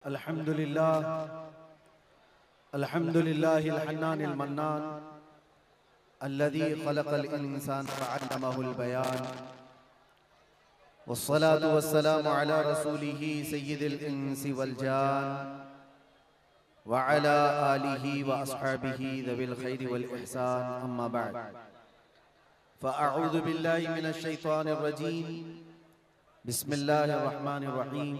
अल्हम्दुलिल्लाह अल्हम्दुलिल्लाहिल हन्नानिल मन्नान अल्लज़ी खलक़ल इंसान वअल्लमहुल बयान वस्सलातु वस्सलामु अला रसूलिही सय्यिदिल इंसी वल जान व अला आलिही व अस्हाबिही ज़विल खैरि वल इहसान अम्मा बअद फ़अऊज़ु बिल्लाहि मिनश शैतानिर रजीम बिस्मिल्लाहिर रहमानिर रहीम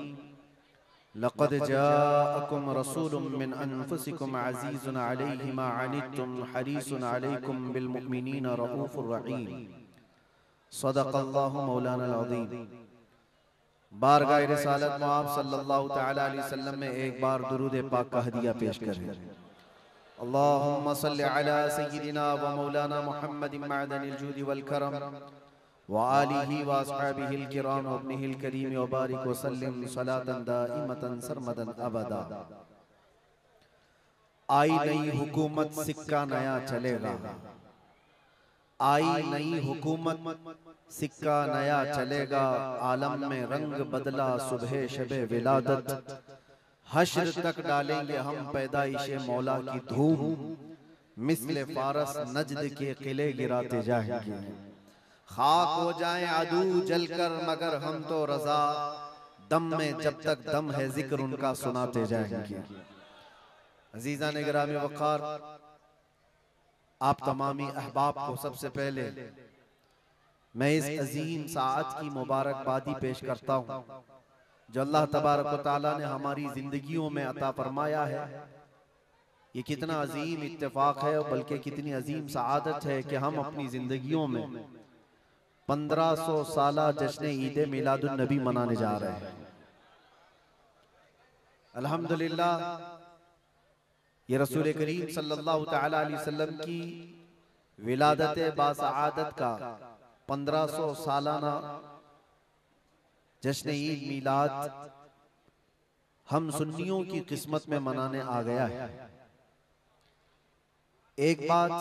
लक़द जाअकुम रसूलुम मिन अनफुसिकुम अज़ीज़ुन अलैहि मा अनित्तुम हरीसुन अलैकुम बिल मुमिनीना रऊफ़ुर रहीम सदक़ल्लाहु मौलाना अज़ीम। बारगाह रिसालत मुआब सल्लल्लाहु तआला अलैहि वसल्लम में एक बार दुरूद पाक का हदिया पेश करें। अल्लाहुम्मा सल्लि अला सय्यिदिना व मौलाना मुहम्मदिन मअदनिल जूदि वल करम व आलिही व अस्हाबिहिल किराम व इब्निहिल करीम व बारिक व सल्लिम सलातन दाइमतन सरमदन अबदा। आई नई हुकूमत सिक्का नया चलेगा, आई नई हुकूमत सिक्का नया चलेगा, आलम में रंग बदला सुबह शबे विलादत, हश्र तक डालेंगे हम पैदाइशे मौला की धूम, मिस्ले फारस नजद के किले गिराते जाएंगे, खाक हो जाएं अदू जलकर मगर हम तो रजा, दम में जब तक दम है जिक्र उनका सुनाते जाएंगे। अजीज़ान गिरामी वक़ार, आप तमामी अहबाब को सबसे पहले मैं इस अजीम साअत की मुबारकबादी पेश करता हूँ जो अल्लाह तबारक व तआला ने हमारी जिंदगियों में अता फरमाया है। ये कितना अजीम इत्तेफाक है, बल्कि कितनी अजीम सआदत है कि हम अपनी जिंदगियों में 1500 साला जश्न ईद मिलादुन नबी मनाने जा रहे हैं। अल्हम्दुलिल्लाह, ये रसूल करीम सल्लल्लाहु तआला अलैहि वसल्लम की विलादत बासआदत का 1500 सालाना जश्न ईद मिलाद हम सुन्नियों की किस्मत में मनाने आ गया है। एक बात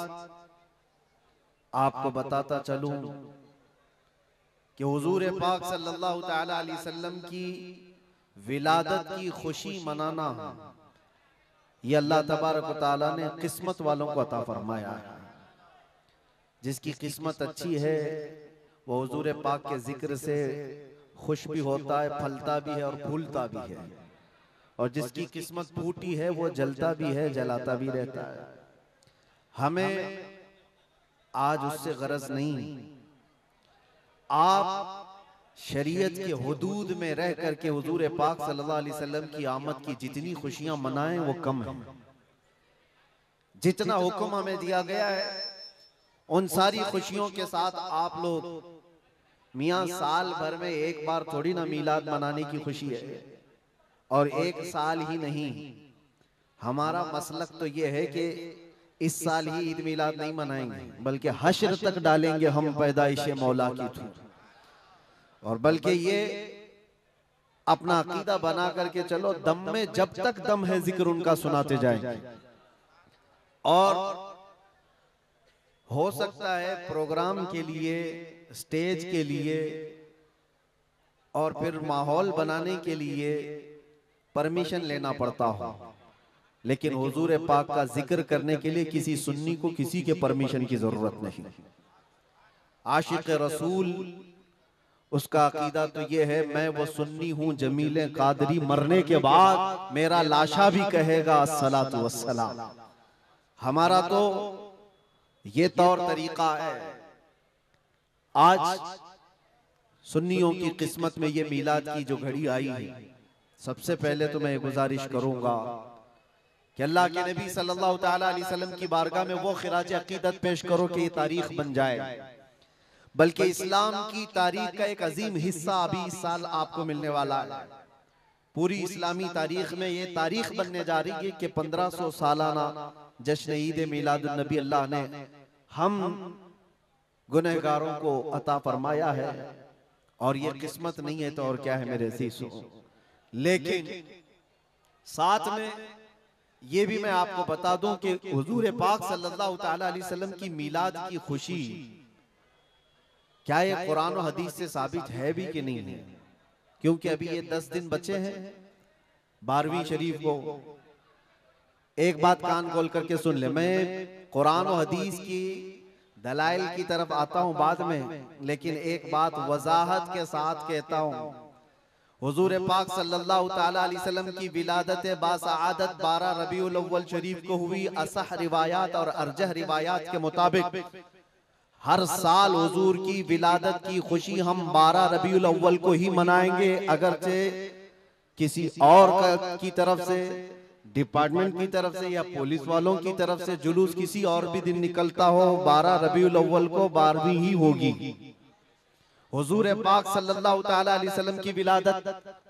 आपको बताता चलूं कि हुजूर पाक सल्लल्लाहु तआला अलैहि वसल्लम की विलादत की खुशी मनाना ये अल्लाह तबारक व तआला ने किस्मत वालों को अता फरमाया है। जिसकी किस्मत अच्छी है वो हुजूर पाक के जिक्र से खुश भी होता है, फलता भी है और फूलता भी है, और जिसकी किस्मत फूटी है वो जलता भी है, जलाता भी रहता है। हमें आज उससे गरज नहीं। आप शरीयत के हुदूद में रह करके हुजूर पाक सल्लल्लाहु अलैहि वसल्लम की आमद की जितनी खुशियां मनाएं वो कम है। जितना हुक्म हमें दिया गया है उन सारी खुशियों के साथ आप लोग मियां साल भर में एक बार थोड़ी ना मीलाद मनाने की खुशी है, और एक साल ही नहीं। हमारा मसलक तो ये है कि इस साल ही ईद मिलाद नहीं मनाएंगे, बल्कि हश्र तक डालेंगे हम पैदाइशे मौला की धूम, और बल्कि ये अपना अकीदा बना करके चलो, दम में जब तक दम है जिक्र उनका सुनाते जाएंगे। और हो सकता है प्रोग्राम के लिए, स्टेज के लिए और फिर माहौल बनाने के लिए परमिशन लेना पड़ता हो, लेकिन हुजूर पाक का जिक्र करने के लिए किसी सुन्नी को किसी के परमिशन की जरूरत नहीं। आशिक रसूल उसका अकीदा तो ये है, मैं वो सुन्नी हूं जमीले कादरी, मरने के बाद मेरा लाशा भी कहेगा अस्सलातु वस्सलाम। हमारा तो ये तौर तरीका है। आज सुन्नियों की किस्मत में ये मीलाद की जो घड़ी आई है, सबसे पहले तो मैं गुजारिश करूंगा कि अल्लाह के नबी सल्लल्लाहु तआला अलैहि वसल्लम की बारगाह में वो खिराज अकीदत पेश करो कि ये तारीख बन जाए, बल्कि इस्लाम की तारीख का एक अजीम हिस्सा अभी इस साल आपको मिलने वाला है। पूरी इस्लामी तारीख में ये तारीख बनने जा रही है कि 1500 सालाना जश्न ईद मिलादुन नबी अल्लाह ने हम गुनहगारों को अता फरमाया है, और ये किस्मत नहीं है तो और क्या है मेरे अज़ीज़ों। लेकिन साथ में ये भी मैं आपको बता दूं कि हुजूर पाक सल्लल्लाहु तआला अलैहि वसल्लम की मिलाद की खुशी क्या ये कुरान और हदीस से साबित है भी कि नहीं है, क्योंकि अभी ये 10 दिन बचे हैं 12वीं शरीफ को। एक बात कान खोल करके सुन ले, मैं कुरान और हदीस की दलाइल की तरफ आता हूं बाद में, लेकिन एक बात वजाहत के साथ कहता हूं। हुजूर पाक सल्लल्लाहु ताला अलैहि वसल्लम की विलादत बासआदत 12 रबीउल अव्वल शरीफ को हुई। असह रिवायात और अरजह रिवायात के मुताबिक हर साल हुजूर की विलादत की खुशी हम 12 रबीउल अव्वल को ही मनाएंगे, अगरचे किसी और की तरफ से, डिपार्टमेंट की तरफ से या पुलिस वालों की तरफ से जुलूस किसी और भी दिन निकलता हो, 12 रबीउल अव्वल को 12वीं ही होगी। हुजूर पाक सल्लल्लाहु ताला अलैहि वसल्लम की विलादत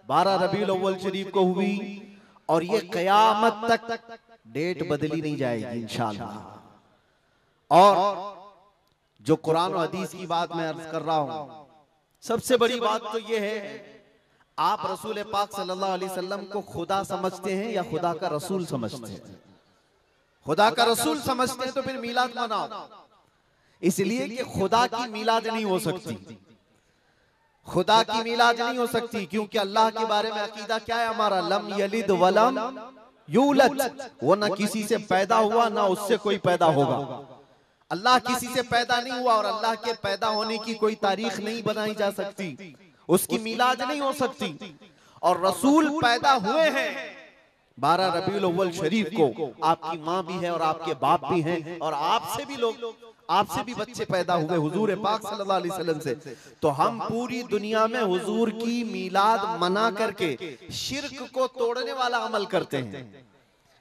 12 रबीउल अव्वल शरीफ को हुई और ये कयामत तक डेट बदली नहीं जाएगी इंशाअल्लाह। और जो कुरान और हदीस की बात मैं अर्ज कर रहा हूं, सबसे बड़ी बात तो ये है, आप रसूल पाक सल्लल्लाहु अलैहि वसल्लम को खुदा समझते हैं या खुदा का रसूल समझते हैं? खुदा का रसूल समझते हैं तो फिर मीलाद मनाओ, इसलिए कि खुदा की मीलाद नहीं हो सकती। खुदा की मीलाद नहीं हो सकती क्योंकि अल्लाह के बारे में अकीदा क्या है हमारा? लम यलिद वलम यूलद, वो ना किसी से पैदा हुआ ना उससे कोई पैदा होगा। अल्लाह किसी से पैदा नहीं हुआ और अल्लाह के पैदा होने की कोई तारीख नहीं बनाई जा सकती, उसकी मीलाद नहीं हो सकती। और रसूल पैदा हुए हैं 12 रबीउल अव्वल शरीफ को। आपकी माँ भी है और आपके बाप भी हैं और आपसे भी लोग, आपसे भी बच्चे पैदा हुए हुजूर पाक सल्लल्लाहु अलैहि वसल्लम से। तो हम पूरी दुनिया में हुजूर की मीलाद मना करके शिर्क को तोड़ने वाला अमल करते हैं,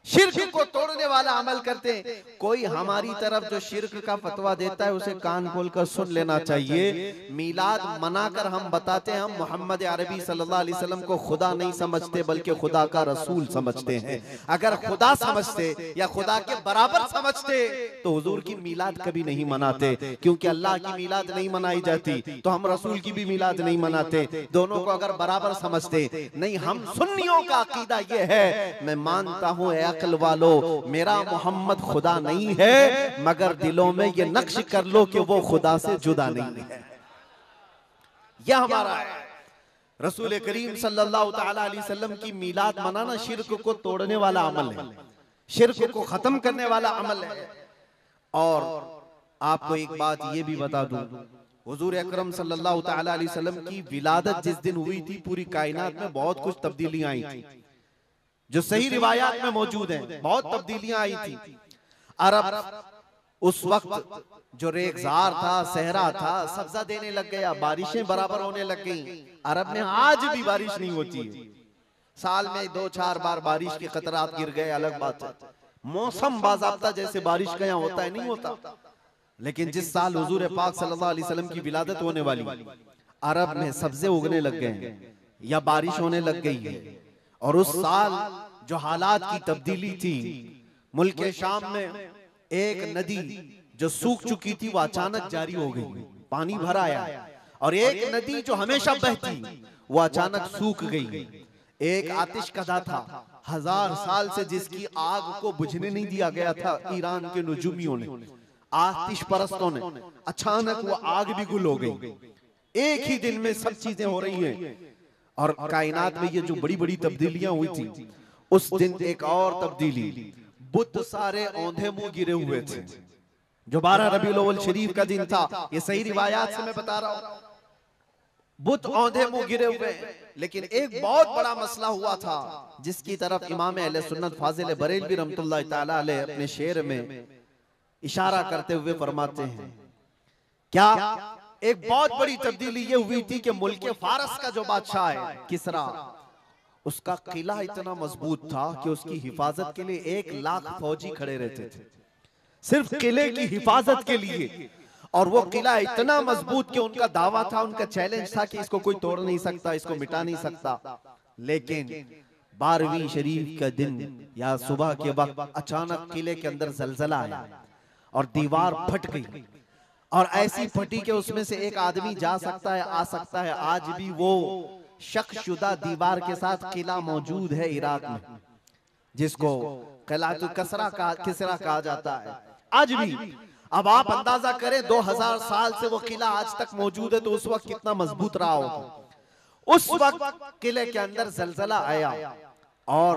शिर्क को तोड़ने वाला अमल करते हैं। कोई हमारी तरफ जो शिर्क का फतवा देता है उसे कान खोलकर सुन लेना चाहिए। मीलाद मनाकर हम बताते हैं हम मोहम्मद अरबी सल्लल्लाहु अलैहि वसल्लम को खुदा नहीं समझते बल्कि खुदा का रसूल समझते हैं। अगर खुदा समझते या खुदा के बराबर समझते तो हुजूर की मीलाद कभी नहीं मनाते, क्योंकि अल्लाह की मीलाद नहीं मनाई जाती तो हम रसूल की भी मीलाद नहीं मनाते। दोनों को अगर बराबर समझते, नहीं, हम सुन्नियों का अकीदा ये है, मैं मानता हूँ अक्ल वालो मेरा मोहम्मद खुदा नहीं है, मगर दिलों में ये नक्श कर लो कि वो खुदा से जुदा नहीं है। यह हमारा है। रसूल करीम सल्लल्लाहु ताला अलैहि वसल्लम की मीलाद मनाना शिर्क को तोड़ने वाला अमल है, शिर्क को खत्म करने वाला अमल है। और आपको एक बात ये भी बता दूं, हुजूर अकरम सल्लल्लाहु ताला अलैहि वसल्लम की विलादत जिस दिन हुई थी पूरी कायनात में बहुत कुछ तब्दीलियां आई थी, जो सही रिवायात में मौजूद हैं। बहुत तब्दीलियां आई थी। अरब उस वक्त जो रेगजार था, सहरा था, सब्जा देने लग गया, बारिशें बराबर होने लग गई। अरब में आज भी बारिश नहीं होती है, साल में 2-4 बार बारिश के खतरात गिर गए, अलग बात है। मौसम बाज़ाब्ता जैसे बारिश का यहाँ होता है नहीं होता। लेकिन जिस साल हुजूर पाक सल्लल्लाहु अलैहि वसल्लम की विलादत होने वाली, अरब में सब्जे उगने लग गए या बारिश होने लग गई है। और उस साल जो हालात की तब्दीली थी, मुल्क शाम में एक नदी जो सूख चुकी थी वो अचानक जारी हो गई, पानी भर आया। और एक नदी जो हमेशा बहती वो अचानक सूख गई। एक आतिशकदा था 1000 साल से जिसकी आग को बुझने नहीं दिया गया था ईरान के नुजूमियों ने, आतिश परस्तों ने, अचानक वो आग भी गुल हो गई। एक ही दिन में सब चीजें हो रही हैं। और कायनात में ये जो बड़ी बड़ी तब्दीलियां हुई थी, उस दिन एक और तब्दीली, बुत सारे औंधे मुंह गिरे हुए थे। जो 12 रबीउल अव्वल शरीफ का दिन था, ये सही रिवायात से मैं बता रहा हूं, बुत औंधे मुंह गिरे हुए। लेकिन एक बहुत बड़ा मसला हुआ था जिसकी तरफ इमाम अहले सुन्नत फाजिल बरेलवी रहमतुल्लाह ताला अलैह अपने शेर में इशारा करते हुए फरमाते हैं, क्या एक बहुत बड़ी तब्दीली ये हुई थी कि मुल्क फारस का जो बादशाह है किसरा, उसका किला इतना मजबूत था कि उसकी हिफाजत के लिए 1 लाख फौजी खड़े रहते थे, सिर्फ किले की हिफाजत के लिए। और वो किला इतना मजबूत कि उनका दावा था, उनका चैलेंज था कि इसको कोई तोड़ नहीं सकता, इसको मिटा नहीं सकता। लेकिन 12वीं शरीफ का दिन या सुबह के वक्त अचानक किले के अंदर जलजला आया और दीवार फट गई। और ऐसी फटी कि उसमें से एक आदमी जा सकता है, आ सकता है। आज भी वो शक्शुदा दीवार के साथ किला मौजूद है इराक में, जिसको किलातुल किसरा कहा जाता है आज भी। अब आप अंदाजा करें 2000 साल से वो किला आज तक मौजूद है, तो उस वक्त कितना मजबूत रहा होगा। उस वक्त किले के अंदर जलजला आया और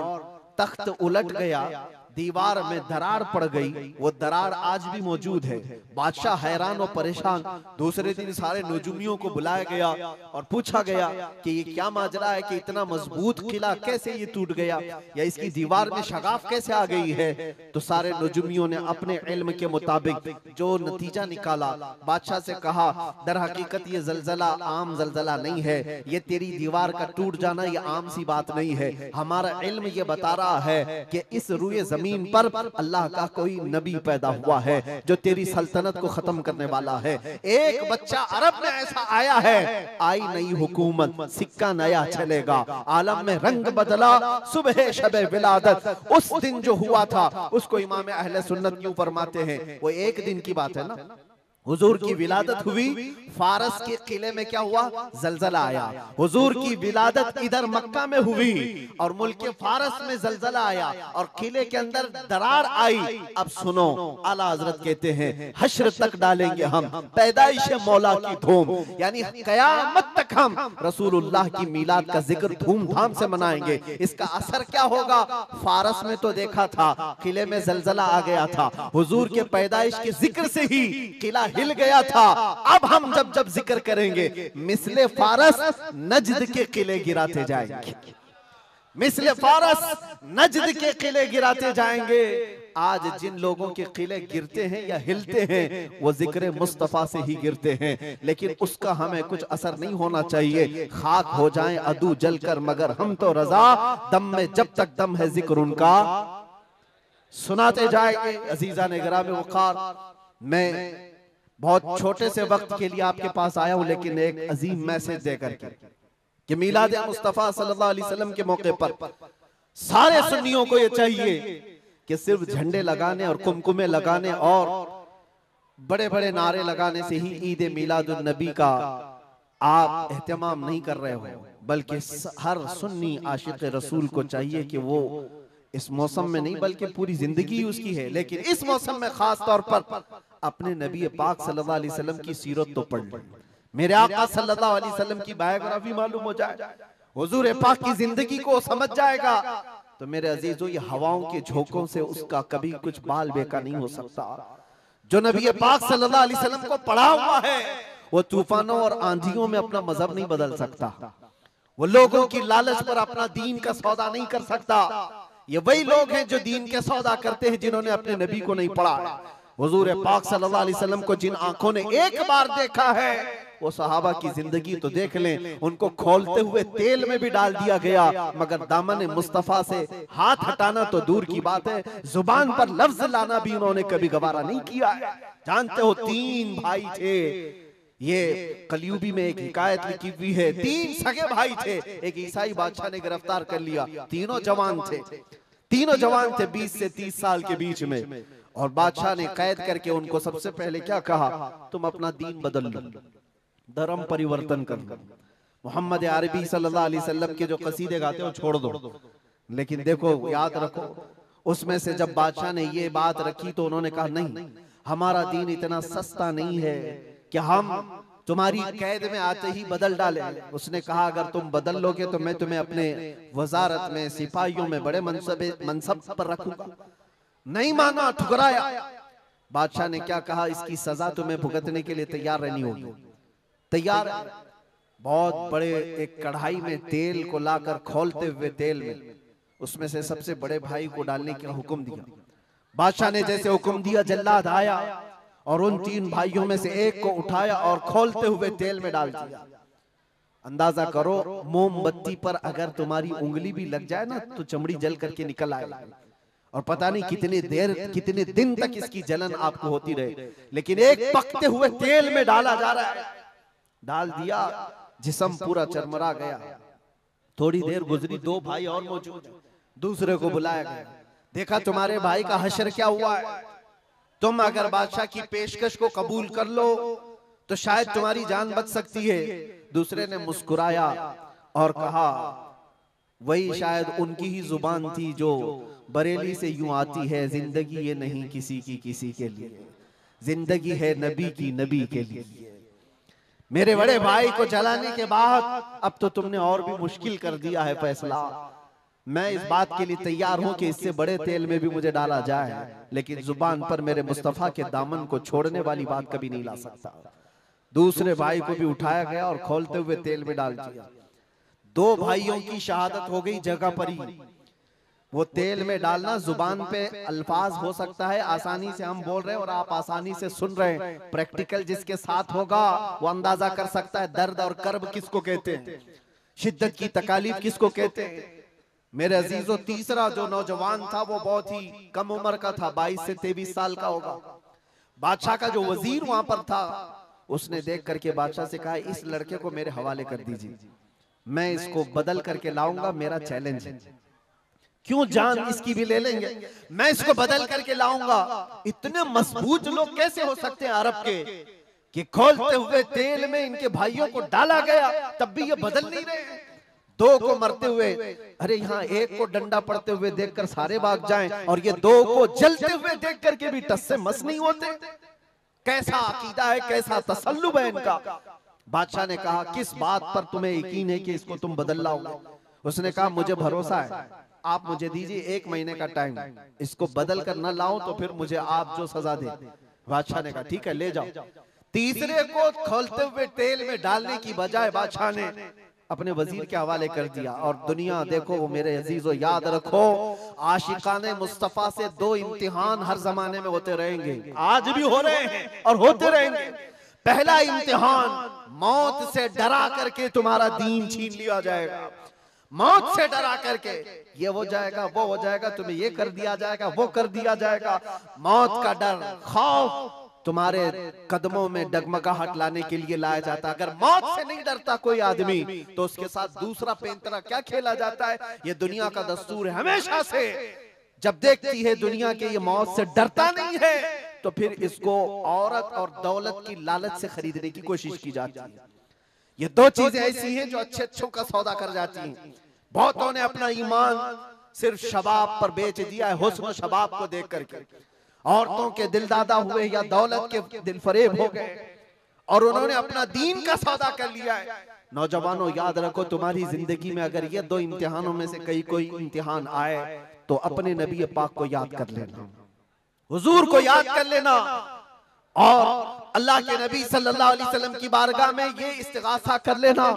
तख्त उलट गया, दीवार में दरार पड़ गई, वो दरार आज भी मौजूद है। बादशाह हैरान और परेशान। दूसरे दिन सारे नजूमियों को बुलाया गया और पूछा गया कि ये क्या माजरा है कि इतना मजबूत किला कैसे ये टूट गया, या इसकी दीवार में शगाफ कैसे आ गई है। तो सारे नजूमियों ने अपने इल्म के मुताबिक जो नतीजा निकाला, बादशाह से कहा दर हकीकत ये जलजला आम जलजला नहीं है, ये तेरी दीवार का टूट जाना ये आम सी बात नहीं है। हमारा इल्म ये बता रहा है कि इस रुए जमीन पर अल्लाह का कोई नबी पैदा हुआ है जो तेरी सल्तनत को खत्म करने वाला है। एक बच्चा अरब में ऐसा आया है, आई नई हुकूमत, सिक्का नया चलेगा, आलम में रंग बदला, सुबह शबे विलादत। उस दिन जो हुआ था उसको इमाम अहले सुन्नत क्यों फरमाते हैं, वो एक दिन की बात है ना। हुजूर की विलादत हुई, फारस के किले में क्या हुआ, जलजला आया। हुजूर की विलादत इधर मक्का में हुई और मुल्क फारस में जलजला आया और किले के अंदर दरार आई। अब सुनो, आला हजरत कहते हैं हश्र तक डालेंगे हम पैदाइश मौला की धूम, यानी कयामत तक हम रसूलुल्लाह की मिलाद का जिक्र धूमधाम से मनाएंगे। इसका असर क्या होगा, फारस में तो देखा था किले में जलजला आ गया था, हुजूर के पैदाइश के जिक्र से ही किला हिल गया था। अब हम जब जब जिक्र करेंगे मिसले फारस नजद के किले गिराते जाएंगे, मिसले फारस नजद के किले गिराते जाएंगे। आज जिन लोगों के किले गिरते हैं या हिलते हैं वो जिक्र मुस्तफा से ही गिरते हैं, लेकिन उसका हमें कुछ असर नहीं होना चाहिए। खाक हो जाएं अदू जलकर मगर हम तो रजा, दम में जब तक दम है जिक्र उनका सुनाते जाएंगे। अजीजा ने गिरामे वक़ार, मैं बहुत छोटे से वक्त के लिए आपके पास आया हूं, लेकिन एक अजीम मैसेज देकर के कि मिलाद मुस्तफा सल्लल्लाहु अलैहि वसल्लम के मौके पर सारे सुन्नियों को यह चाहिए कि सिर्फ झंडे लगाने और कुमकुमे लगाने और बड़े बड़े नारे लगाने से ही ईद मिलादुन नबी का आप एहतमाम नहीं कर रहे हो, बल्कि हर सुन्नी आशिक रसूल को चाहिए कि वो इस मौसम में नहीं बल्कि पूरी जिंदगी उसकी है, लेकिन इस मौसम में खास तौर पर अपने नबी पाक सल्लल्लाहु अलैहि वसल्लम की सीरत तो पढ़ ले, मेरे आका सल्लल्लाहु अलैहि वसल्लम की बायोग्राफी मालूम हो जाए, हुजूर पाक की जिंदगी को समझ जाएगा। तो मेरे अजीजों, ये हवाओं के झोंकों से उसका कभी कुछ बाल बेका नहीं हो सकता। जो नबी पाक सल्लल्लाहु अलैहि वसल्लम को पढ़ा हुआ है वो तूफानों और आंधियों में अपना मजहब नहीं बदल सकता, वो लोगों की लालच पर अपना दीन का सौदा नहीं कर सकता। ये वही लोग हैं जो दीन के सौदा करते हैं जिन्होंने अपने नबी को नहीं पढ़ा। हुजूर पाक सल्लल्लाहु अलैहि वसल्लम को जिन आंखों ने एक बार देखा है वो सहाबा की जिंदगी तो देख लें, उनको खोलते हुए तेल में भी डाल दिया गया, मगर दामन मुस्तफा से हाथ हटाना तो दूर की बात है, जुबान पर लफ्ज लाना भी उन्होंने कभी गवारा नहीं किया। जानते हो, 3 भाई थे, ये कलयुगी में एक हिकायत लिखी हुई है, 3 सगे भाई थे, एक ईसाई बादशाह ने गिरफ्तार कर लिया। तीनों जवान थे, 20 से 30 साल के बीच में, और बादशाह ने कैद करके उनको सबसे पहले क्या कहा, तुम अपना दीन बदल लो, धर्म परिवर्तन कर लो, मोहम्मद अरबी सल्लल्लाहु अलैहि वसल्लम के जो कसीदे गाते हो छोड़ दो। लेकिन देखो, याद रखो, उसमें से जब बादशाह ने ये बात रखी तो उन्होंने कहा नहीं, हमारा दीन इतना सस्ता नहीं है कि हम तुम्हारी कैद में आते ही बदल डाले। उसने कहा अगर तुम बदल लोगे तो मैं तुम्हें अपने वजारत में सिपाहियों में बड़े मनसब पर रखूंगा। नहीं माना, ठुकराया। बादशाह ने क्या कहा, इसकी सजा तुम्हें भुगतने के लिए तैयार रहनी होगी। तैयार। बहुत बड़े एक कढ़ाई में तेल को लाकर खोलते हुए तेल में उसमें से सबसे बड़े भाई को डालने का हुक्म दिया। बादशाह ने जैसे हुक्म दिया, जल्लाद आया और उन 3 भाइयों में से एक को उठाया और खोलते हुए तेल में डाल दिया। अंदाजा करो, मोमबत्ती पर अगर तुम्हारी उंगली भी लग जाए ना तो चमड़ी जल करके निकल आएगा, और पता नहीं कितने दिन तक इसकी जलन आपको होती रहे। लेकिन एक पकते हुए तेल में डाला जा रहा है, डाल दिया, जिस्म पूरा चरमरा गया। थोड़ी देर गुजरी, 2 भाई और मौजूद, दूसरे को बुलाया गया, देखा तुम्हारे भाई का हश्र क्या हुआ है, तुम अगर बादशाह की पेशकश को कबूल कर लो तो शायद तुम्हारी जान बच सकती है। दूसरे ने मुस्कुराया और कहा, वही शायद उनकी ही जुबान थी जो बरेली से यूं आती है, जिंदगी ये नहीं किसी की किसी के लिए, जिंदगी है नबी की नबी के लिए। मेरे बड़े भाई को जलाने के बाद अब तो तुमने और भी मुश्किल कर दिया है फैसला। मैं इस बात के लिए तैयार हूं कि इससे बड़े तेल में भी मुझे डाला जाए, लेकिन जुबान पर मेरे मुस्तफा के दामन को छोड़ने वाली बात कभी नहीं ला सकता। दूसरे भाई को भी उठाया गया और खोलते हुए तेल में डाल दिया। दो भाइयों की शहादत हो गई जगह पर ही। वो तेल में डालना जुबान पे अल्फाज हो सकता है, आसानी से हम बोल रहे हैं और आप आसानी से सुन रहे हैं। प्रैक्टिकल जिसके साथ होगा वो अंदाजा कर सकता है दर्द और कर्ब किसको कहते हैं, शिद्दत की तकालीफ किसको कहते हैं। मेरे अजीजों, तीसरा जो नौजवान था वो बहुत ही कम उम्र का था, 22 से 23 साल का होगा। बादशाह का जो वजीर वहां पर था, उसने देख करके बादशाह से कहा, इस लड़के को मेरे हवाले कर दीजिए, मैं इसको बदल करके लाऊंगा, मेरा चैलेंज है। क्यों, जान इसकी भी ले लेंगे, मैं इसको बदल करके लाऊंगा। इतने मजबूत लोग कैसे हो सकते हैं अरब के कि खोलते हुए तेल में इनके भाइयों को डाला गया, तब भी ये बदल नहीं रहे। दो को मरते हुए, अरे यहाँ एक को डंडा पड़ते हुए देखकर सारे भाग जाएं, और ये दो को जलते हुए देख करके भी टस से मस नहीं होते। कैसा अकीदा है, कैसा तसल्लुब है इनका। बादशाह ने कहा, किस बात पर तुम्हें यकीन है कि इसको तुम बदल लाओगे? उसने कहा, मुझे भरोसा है, आप मुझे दीजिए 1 महीने का टाइम, इसको बदल कर न लाऊं तो फिर मुझे आप जो सजा दे। बादशाह ने कहा, ठीक है, ले जाओ। तीसरे को खोलते हुए तेल में डालने की बजाय बादशाह ने अपने वजीर के हवाले कर दिया। और दुनिया देखो, वो मेरे अजीजों याद रखो, आशिकाने मुस्तफा से 2 इम्तिहान हर जमाने में होते रहेंगे, आज भी हो रहे हैं और होते रहेंगे। पहला इम्तिहान, मौत से डरा करके तुम्हारा दीन छीन लिया जाएगा। मौत से डरा करके ये हो जाएगा, वो हो जाएगा, तुम्हें ये कर दिया जाएगा, वो कर दिया जाएगा। मौत का डर, खौफ तुम्हारे कदमों में डगमगाहट लाने के लिए लाया जाता है। अगर मौत से नहीं डरता कोई आदमी, तो उसके साथ दूसरा पेंतरा क्या खेला जाता है। ये दुनिया का दस्तूर है हमेशा से। जब देखती है दुनिया के ये मौत से डरता नहीं है, तो फिर इसको औरत और दौलत की लालच से खरीदने की कोशिश की जाती है। ये 2 चीजें ऐसी हैं जो अच्छे अच्छों का सौदा कर जाती हैं। बहुतों ने अपना ईमान सिर्फ शबाब पर बेच दिया है, हुस्न शबाब को देख करके। औरतों के दिल दादा हुए या दौलत के दिल फरेब हो गए, और उन्होंने अपना दीन का सौदा कर लिया है। नौजवानों, याद रखो, तुम्हारी जिंदगी में अगर ये 2 इम्तिहानों में से कोई इम्तिहान आए, तो अपने नबी पाक को याद कर लेना, हुजूर को याद कर लेना, और अल्लाह के नबी सल्लल्लाहु अलैहि वसल्लम की बारगाह में ये इस्तिगासा कर लेना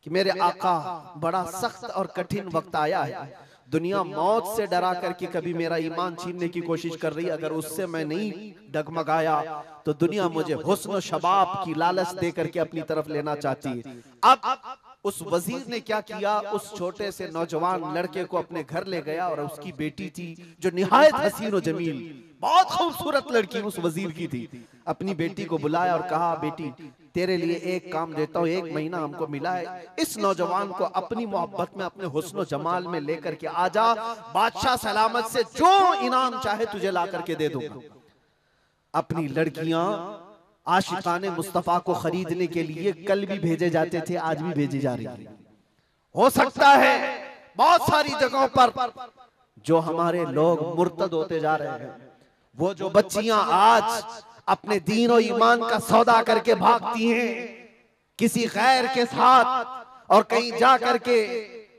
कि मेरे आका, बड़ा सख्त और कठिन वक्त आया है। दुनिया मौत से डरा करके कभी मेरा ईमान छीनने की कोशिश कर रही है, अगर उससे मैं नहीं डगमगाया तो दुनिया मुझे हुस्न शबाब की लालच दे करके अपनी तरफ लेना चाहती है। अब उस वजीर ने क्या किया, उस छोटे से नौजवान लड़के को अपने घर ले गया, और उसकी बेटी थी जो निहायत हसीन और जमील, बहुत खूबसूरत लड़की उस वजीर की थी। अपनी बेटी को बुलाया और कहा, बेटी तेरे लिए एक काम देता हूँ, 1 महीना हमको मिला है, इस नौजवान को अपनी मोहब्बत में, अपने हुस्न जमाल में लेकर के आजा, बादशाह सलामत से जो इनाम चाहे तुझे ला करके दे दूंगा। अपनी लड़कियां आशिकाने मुस्तफा को खरीदने के लिए कल भी भेजे जाते थे, आज भी भेजी जा रही है। हो सकता है बहुत सारी जगहों पर जो हमारे लोग मुर्तद होते जा रहे हैं, वो जो बच्चियां आज अपने दीन और ईमान का सौदा करके भागती हैं किसी गैर के साथ, और कहीं जा करके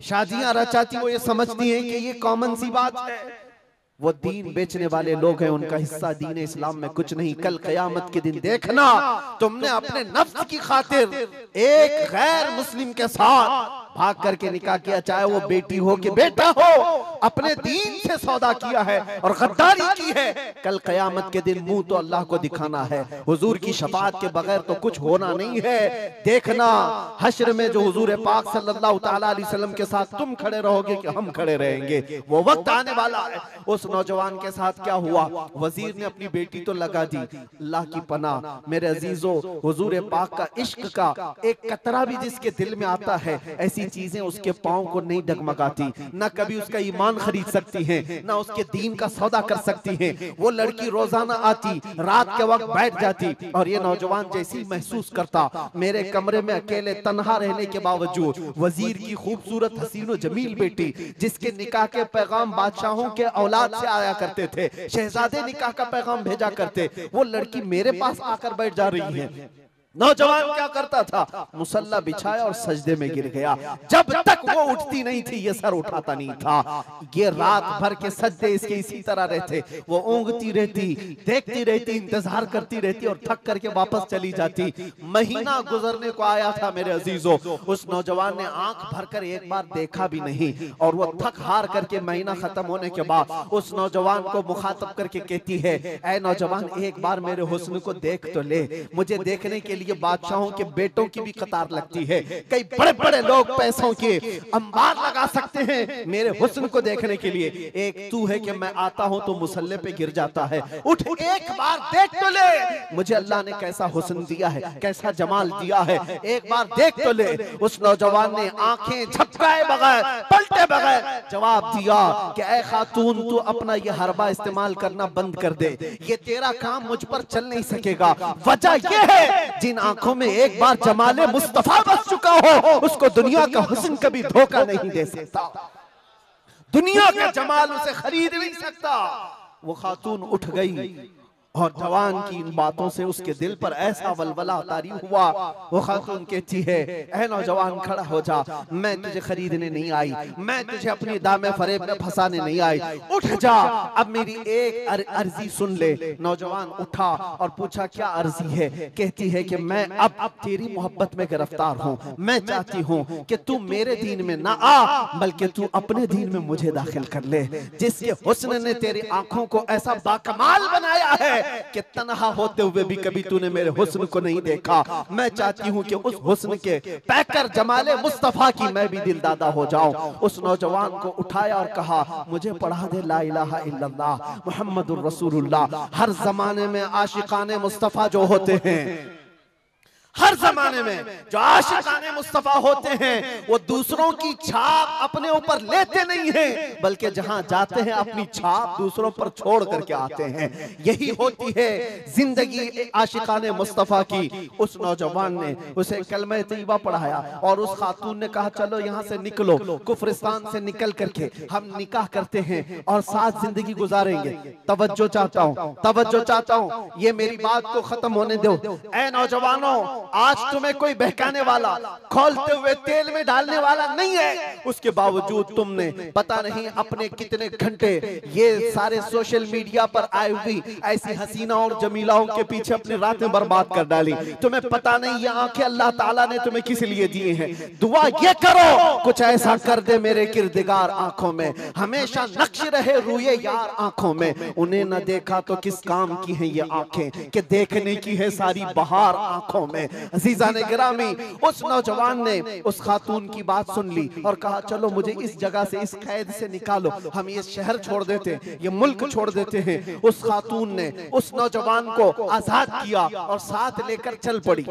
शादियां रचाती, वो ये समझती हैं कि ये कॉमन सी बात है। वो दीन बेचने वाले लोग हैं, उनका हिस्सा दीन इस्लाम में कुछ नहीं। कल क़यामत के दिन देखना, तुमने अपने नफ्स की खातिर एक गैर मुस्लिम के साथ भाग करके निकाह किया, चाहे वो बेटी हो कि बेटा हो, अपने दीन से सौदा किया है और गद्दारी की है। कल क़यामत के दिन मुंह तो अल्लाह को दिखाना है, हुजूर की शफाअत के बगैर तो कुछ होना नहीं है। देखना हश्र में जो हुजूर पाक सल्लल्लाहु तआला अलैहि वसल्लम के साथ तुम खड़े रहोगे कि हम खड़े रहेंगे, वो वक्त आने वाला है। उस नौजवान के साथ क्या हुआ, वजीर ने अपनी बेटी तो लगा दी, अल्लाह की पनाह मेरे अजीजों, हुजूर पाक का इश्क का एक कतरा भी जिसके दिल में आता है, ऐसी चीजें उसके पांव को नहीं डगमगाती, ना कभी उसका ईमान खरीद सकती हैं, ना उसके दीन का सौदा कर सकती हैं। वो लड़की रोजाना आती, रात के वक्त बैठ जाती, और ये नौजवान जैसी महसूस करता, मेरे कमरे में अकेले तन्हा रहने के बावजूद वजीर की खूबसूरत हसीनो जमील बेटी, जिसके निकाह के पैगाम बादशाहों के औलाद से आया करते थे, शहजादे निकाह का पैगाम भेजा करते, वो लड़की मेरे पास आकर बैठ जा रही है। नौजवान क्या करता था, मुसल्ला बिछाया और सजदे में गिर गया। जब तक वो उठती नहीं थी ये सर उठाता नहीं था। ये रात भर के सजदे इसके इसी तरह रहते। वो ऊँगती रहती, देखती रहती, इंतजार करती रहती और थक करके वापस चली जाती। महीना गुजरने को आया था मेरे अजीजों, उस नौजवान ने आंख भरकर एक बार देखा भी नहीं। और वो थक हार करके महीना खत्म होने के बाद उस नौजवान को मुखातब करके कहती है, ऐ नौजवान एक बार मेरे हुस्न को देख तो ले। मुझे देखने के लिए बादशाहों के बेटों की भी कतार लगती है, कई बड़े बड़े लोग पैसों के अंबार लगा सकते हैं मेरे हुस्न को देखने के लिए। एक तू है कि मैं आता हूं तो मुसल्ले पे गिर जाता है। उठ एक बार देख तो ले, मुझे अल्लाह ने कैसा हुस्न दिया है, कैसा जमाल दिया है, एक बार देख तो ले। उस नौजवान ने आंखें झपकाए बगैर, पलटे बगैर जवाब दिया कि ऐ खातून तू अपना ये हरबा इस्तेमाल करना बंद कर दे, ये तेरा काम मुझ पर चल नहीं सकेगा। वजह ये है, जिन आंखों में एक बार जमाले मुस्तफा बस चुका हो उसको दुनिया का हुस्न कभी धोखा नहीं दे सकता, दुनिया का जमाल उसे खरीद नहीं सकता। वो खातून उठ गई और जवान की इन बातों से उसके दिल पर ऐसा वलवला तारी हुआ। वो खातून कहती है, ऐ नौजवान खड़ा हो जा, मैं तुझे खरीदने नहीं आई, मैं तुझे अपनी दामे फरेब में फंसाने नहीं आई, उठ जा, अब मेरी एक अर्जी सुन ले। नौजवान उठा और पूछा क्या अर्जी है। कहती है कि मैं अब तेरी मोहब्बत में गिरफ्तार हूँ, मैं चाहती हूँ कि तू मेरे दीन में ना आ बल्कि तू अपने दीन में मुझे दाखिल कर ले। जिसके हुस्न ने तेरी आंखों को ऐसा बाकमाल बनाया है कि तन्हा होते हुए भी कभी तूने मेरे हुस्न को नहीं देखा। मैं चाहती हूँ कि उस हुस्न के पैकर जमाले मुस्तफा की मैं भी दिलदादा हो जाऊं। उस नौजवान को उठाया और कहा, मुझे पढ़ा दे ला इलाहा इल्लल्लाह मुहम्मदुर रसूलुल्लाह। हर जमाने में आशिकाने मुस्तफा जो होते हैं, हर जमाने में जो आशिकाने मुस्तफा होते हैं, वो दूसरों की छाप अपने ऊपर लेते नहीं हैं बल्कि जहां जाते हैं अपनी छाप दूसरों पर छोड़ करके आते हैं। यही होती है जिंदगी आशिकाने मुस्तफा की। उस नौजवान ने उसे कलमे तैयबा पढ़ाया और उस खातून ने कहा, चलो यहाँ से निकलो, कुफरिस्तान से निकल करके हम निकाह करते हैं और साथ जिंदगी गुजारेंगे। तवज्जो चाहता हूँ, तवज्जो चाहता हूँ, ये मेरी बात को खत्म होने दो। ऐ नौजवानों, आज तुम्हें कोई बहकाने वाला, खोलते हुए तेल में डालने वाला नहीं है, उसके बावजूद तुमने पता नहीं अपने कितने घंटे ये सारे सोशल मीडिया पर आई हुई ऐसी हसीना और जमीलाओं के पीछे अपनी रातें बर्बाद कर डाली। तुम्हें पता नहीं ये आंखें अल्लाह ताला ने तुम्हें किस लिए दिए हैं। दुआ ये करो कुछ ऐसा कर दे मेरे किरदिगार आंखों में, हमेशा नक्श रहे रूए यार आंखों में। उन्हें न देखा तो किस काम की है ये आंखें कि देखने की है सारी बहार आंखों में। अजीजा ने गिरामी, उस नौजवान ने उस खातून की बात सुन ली और कहा, चलो मुझे इस जगह से, इस कैद से निकालो, हम ये शहर छोड़ देते हैं, ये मुल्क छोड़ देते हैं। उस खातून ने उस नौजवान को आजाद किया और साथ लेकर चल पड़ी।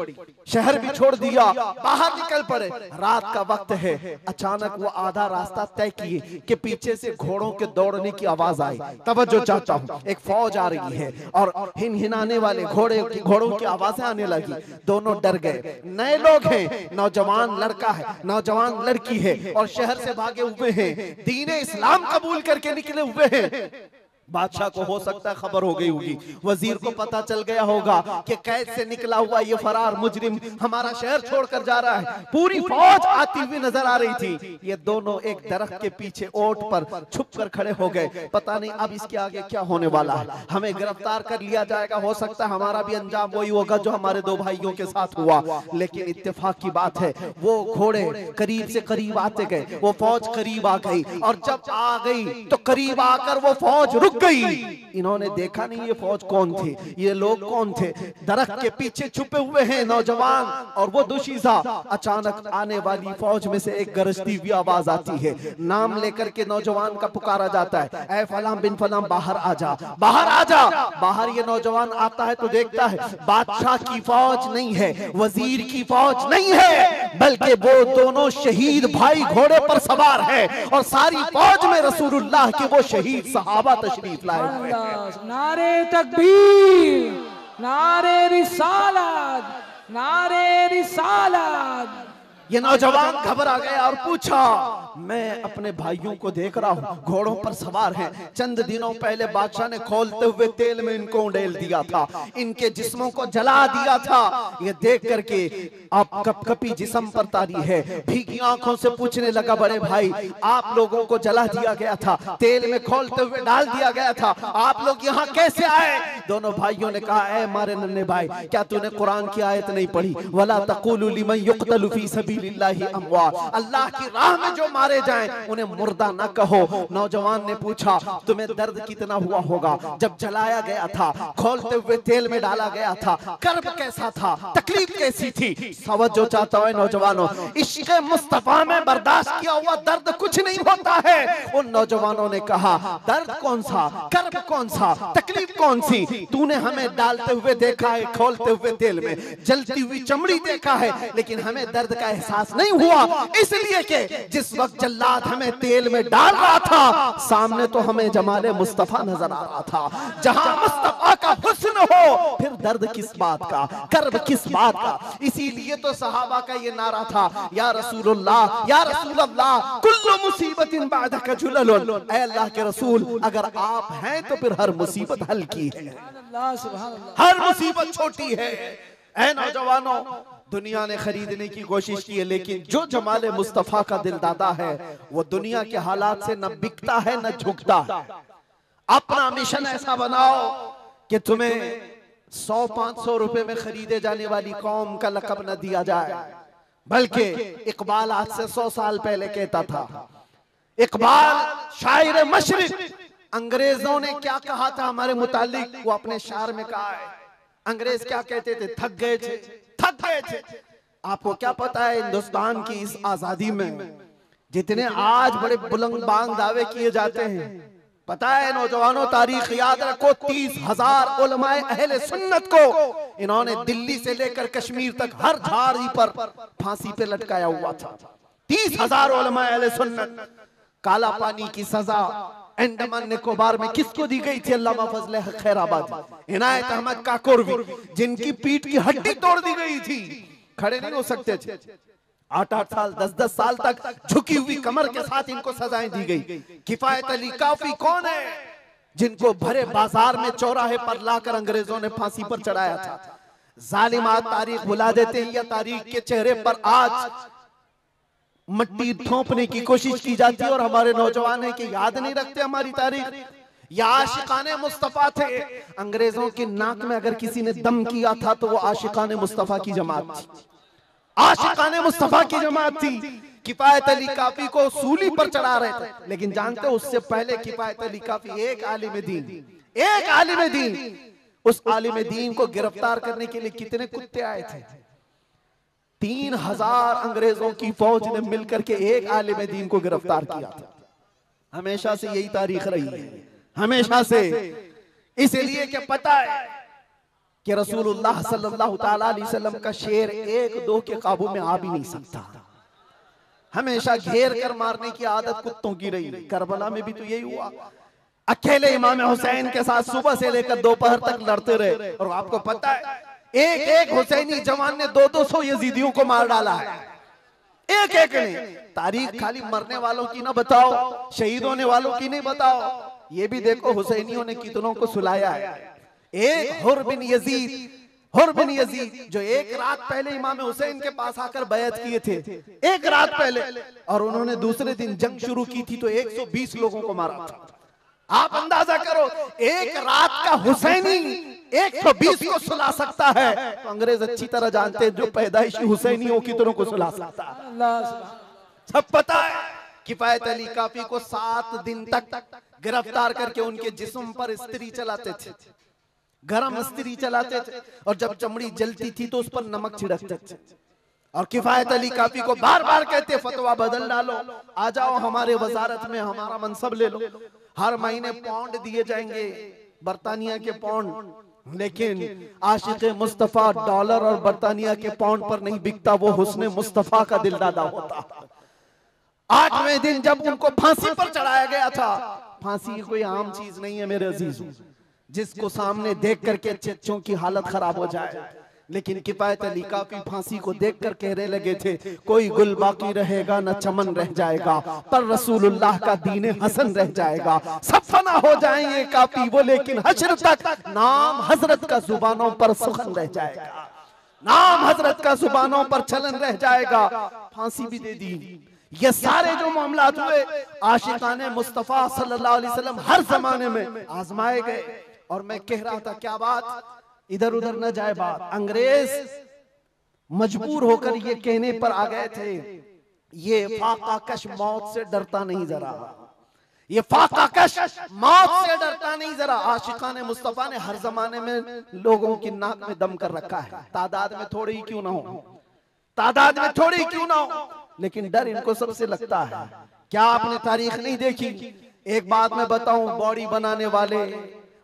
शहर भी छोड़ दिया, बाहर निकल पड़े। रात का वक्त है, अचानक वो आधा रास्ता तय किए कि पीछे से घोड़ों के दौड़ने की आवाज आई। तवज्जो चाहता हूँ, एक फौज आ रही है और हिनहिनाने वाले घोड़ों की आवाजें आने लगी। दोनों डर गए। नए लोग हैं, नौजवान लड़का है, नौजवान लड़की है और शहर से भागे हुए हैं, दीन इस्लाम कबूल करके निकले हुए हैं। बादशाह को हो सकता है खबर हो गई होगी, वजीर को पता चल गया होगा कि कैद से निकला हुआ ये फरार मुजरिम हमारा शहर छोड़कर जा रहा है। पूरी फौज आती हुई नजर आ रही थी। ये दोनों एक दरख्त के पीछे ओट पर छुप कर खड़े हो गए। पता नहीं अब इसके आगे क्या होने वाला है, हमें गिरफ्तार कर लिया जाएगा, हो सकता है हमारा भी अंजाम वही होगा जो हमारे दो भाइयों के साथ हुआ। लेकिन इत्तेफाक की बात है, वो घोड़े करीब से करीब आते गए, वो फौज करीब आ गई और जब आ गई तो करीब आकर वो फौज रुक गई। इन्होंने देखा नहीं ये फौज कौन थी, ये लोग कौन थे। दरख्त के पीछे छुपे हुए हैं नौजवान और वो दुशीजा। अचानक आने वाली फौज में से एक गरजती हुई आवाज आती है, नाम लेकर के नौजवान का पुकारा जाता है, ऐ फलां बिन फलां बाहर आ जा, बाहर आ जा। बाहर ये नौजवान आता है तो देखता है बादशाह की फौज नहीं है, वजीर की फौज नहीं है, बल्कि वो दोनों शहीद भाई घोड़े पर सवार है और सारी फौज में रसूलुल्लाह के वो शहीद सहाबा तशरीफ लाए हुए हैं। नारे तकबीर, नारे रिसालत, नारे रिसालत। ये नौजवान घबरा गया और पूछा, मैं अपने भाइयों को देख रहा हूँ, घोड़ों पर सवार हैं। चंद दिनों पहले बादशाह ने खोलते हुए तेल में इनको उड़ेल दिया था, इनके जिस्मों को जला दिया था। ये देख करके आप कपकपी जिस्म पर तारी है, भीगी आंखों से पूछने लगा, बड़े भाई आप लोगों को जला दिया गया था, तेल में खोलते हुए डाल दिया गया था, आप लोग यहाँ कैसे आए? दोनों भाइयों ने कहा, ऐ मारे नन्हे भाई, क्या तूने कुरान की आयत नहीं पढ़ी? वला तक़ूलू लिमन युक़तलु फ़ी सबीलिल्लाहि अमवात, अल्लाह की राह में जो मारे जाएं उन्हें मुर्दा न कहो। नौजवान ने पूछा, तुम्हें दर्द कितना हुआ होगा जब जलाया गया था, खोलते हुए तेल में डाला गया था, कर्ब कैसा था, तकलीफ कैसी थी? तवज्जो चाहता है नौजवानों, इश्क़ मुस्तफा में बर्दाश्त किया हुआ दर्द कुछ नहीं होता है। उन नौजवानों ने कहा, दर्द कौन सा, कर्ब कौन सा, तकलीफ कौन सी? तूने हमें डालते हुए देखा है, खोलते हुए तेल में, जलती हुई चमड़ी देखा है, लेकिन हमें दर्द का एहसास नहीं हुआ, इसलिए कि जिस वक्त जल्लाद हमें तेल में डाल रहा था, सामने तो हमें जमाले मुस्तफा नजर आ रहा था। जहां मुस्तफा का हुस्न हो, फिर दर्द किस बात का, कर्ब किस बात का? इसीलिए तो सहाबा का ये नारा था, या रसूलुल्लाह, या रसूलुल्लाह, कुल्लु मुसीबतिन बादका जुललुन, ऐ अल्लाह के रसूल अगर आप हैं तो फिर हर मुसीबत हल्की है, हर मुसीबत छोटी है। ऐ नौजवानों, दुनिया ने खरीदने की कोशिश की है, लेकिन जो जमाले मुस्तफा का दिल दादा है वो दुनिया के हालात से न बिकता है न झुकता है। अपना मिशन ऐसा बनाओ कि तुम्हें 100-500 रुपए में खरीदे जाने वाली कौम का लक़ब न दिया जाए, बल्कि इकबाल आज से 100 साल पहले कहता था, इकबाल शायर मशरिक, अंग्रेजों ने क्या कहा था हमारे मुतालिक, वो अपने शार में कहा है। अंग्रेज क्या कहते थे? थक गए थे, थक गए थे। आपको क्या पता है हिंदुस्तान की इस आजादी में जितने आज बड़े बुलंद बांग दावे किए जाते हैं, पता है नौजवानों, तारीख याद रखो, 30,000 उलमाए अहले सुन्नत को इन्होंने दिल्ली से लेकर कश्मीर तक हर झाड़ी पर फांसी पे लटकाया हुआ था। 30,000 उलमाए अहले सुन्नत। काला पानी की सजा अंडमान निकोबार में किसको दी गई थी? अल्लामा फजले खैराबादी, इनायत अहमद काकोरवी, जिनकी पीठ की हड्डी तोड़ दी गई थी, खड़े नहीं हो सकते थे। 8-8 साल 10-10 साल तक झुकी हुई कमर के साथ इनको सजाएं दी गई। किफायत अली काफी कौन है जिनको भरे बाजार में चौराहे पर लाकर अंग्रेजों ने फांसी पर चढ़ाया था? जालिमात तारीख भुला देते हैं, या तारीख के चेहरे पर आज मट्टी थोपने की कोशिश की जाती है और हमारे नौजवान है कि याद नहीं रखते हमारी तारीख। या आशिकाने मुस्तफा थे, अंग्रेजों की नाक में अगर किसी ने दम किया था तो वो आशिकाने मुस्तफा की जमात थी, आशिकाने मुस्तफा की जमात थी। किफायत अली काफी को सूली पर चढ़ा रहे थे, लेकिन जानते हो उससे पहले किफायत अली काफी एक आलिम दीन, एक आलिम दीन, उस आलिम दीन को गिरफ्तार करने के लिए कितने कुत्ते आए थे? 3000 अंग्रेजों की फौज ने मिलकर के एक आलिम दीन को गिरफ्तार किया था। हमेशा से यही तारीख रही है, हमेशा से। इसलिए कि पता है कि रसूलुल्लाह सल्लल्लाहु ताला अलैहि वसल्लम का शेर 1-2 के काबू में आ भी नहीं सकता, हमेशा घेर कर मारने की आदत कुत्तों की रही। करबला में भी तो यही हुआ, अकेले इमाम हुसैन के साथ सुबह से लेकर दोपहर तक लड़ते रहे। और आपको पता है एक एक हुसैनी जवान ने 200-200 यजीदियों को मार डाला है, एक एक ने। तारीख खाली मरने वालों की ना बताओ, शहीद होने वालों की नहीं बताओ, ये भी देखो हुसैनियों ने कितनों को सुलाया है। एक हुर बिन यजीद जो एक रात पहले इमाम हुसैन के पास आकर बैत किए थे, एक रात पहले, और उन्होंने दूसरे दिन जंग शुरू की थी तो 120 लोगों को मारा था। आप अंदाजा करो, एक रात का हुसैनी 120 को सुला सकता है, तो अंग्रेज अच्छी तरह जानते हैं जो पैदाइशी हुसैनी हो कितनों को सुला सकता है। सब पता है। किफायत अली काफी को 7 दिन तक गिरफ्तार करके उनके जिस्म पर इस्त्री चलाते थे, गरम इस्त्री चलाते थे, और जब चमड़ी जलती थी तो उस पर नमक छिड़कते थे। और किफायत अली काफी को बार बार कहते, फतवा बदल डालो, आ जाओ हमारे वजारत में, हमारा मनसब ले लो, हर महीने पाउंड दिए जाएंगे, बरतानिया के पाउंड। लेकिन आशिक मुस्तफा डॉलर और बरतानिया के पाउंड पर नहीं बिकता, वो हुस्ने मुस्तफा का दिलदादा होता। 8वें दिन जब उनको फांसी पर चढ़ाया गया था, फांसी कोई आम चीज नहीं है मेरे अजीजों, जिसको सामने देख करके चच्चों की हालत खराब हो जाए, लेकिन किफायत अली काफी फांसी को देखकर कहने लगे थे, कोई गुल बाकी रहेगा न चमन रह जाएगा, पर रसूलुल्लाह का दीन हसन रह जाएगा। सब फना हो जाएंगे काफी वो, लेकिन हश्र तक नाम हजरत का जुबानों पर सुखन रह जाएगा, नाम हजरत का जुबानों पर चलन रह जाएगा। फांसी भी दे दी। ये सारे जो मामलात हुए आशिकाने मुस्तफा सल्लल्लाहु अलैहि वसल्लम हर जमाने में आजमाए गए। और मैं कह रहा था क्या बात, इधर उधर न जाए बात, अंग्रेज मजबूर होकर ये कहने पर आ गए थे, ये फाकाकश मौत से डरता नहीं जरा, ये फाकाकश मौत से डरता नहीं जरा। आशिकाने मुस्तफा ने हर जमाने में लोगों की नाक में दम कर रखा है, तादाद में थोड़ी ही क्यों ना हो, तादाद में थोड़ी क्यों ना हो, लेकिन डर इनको सबसे लगता है। क्या आपने तारीख नहीं देखी? एक बात मैं बताऊं, बॉडी बनाने वाले,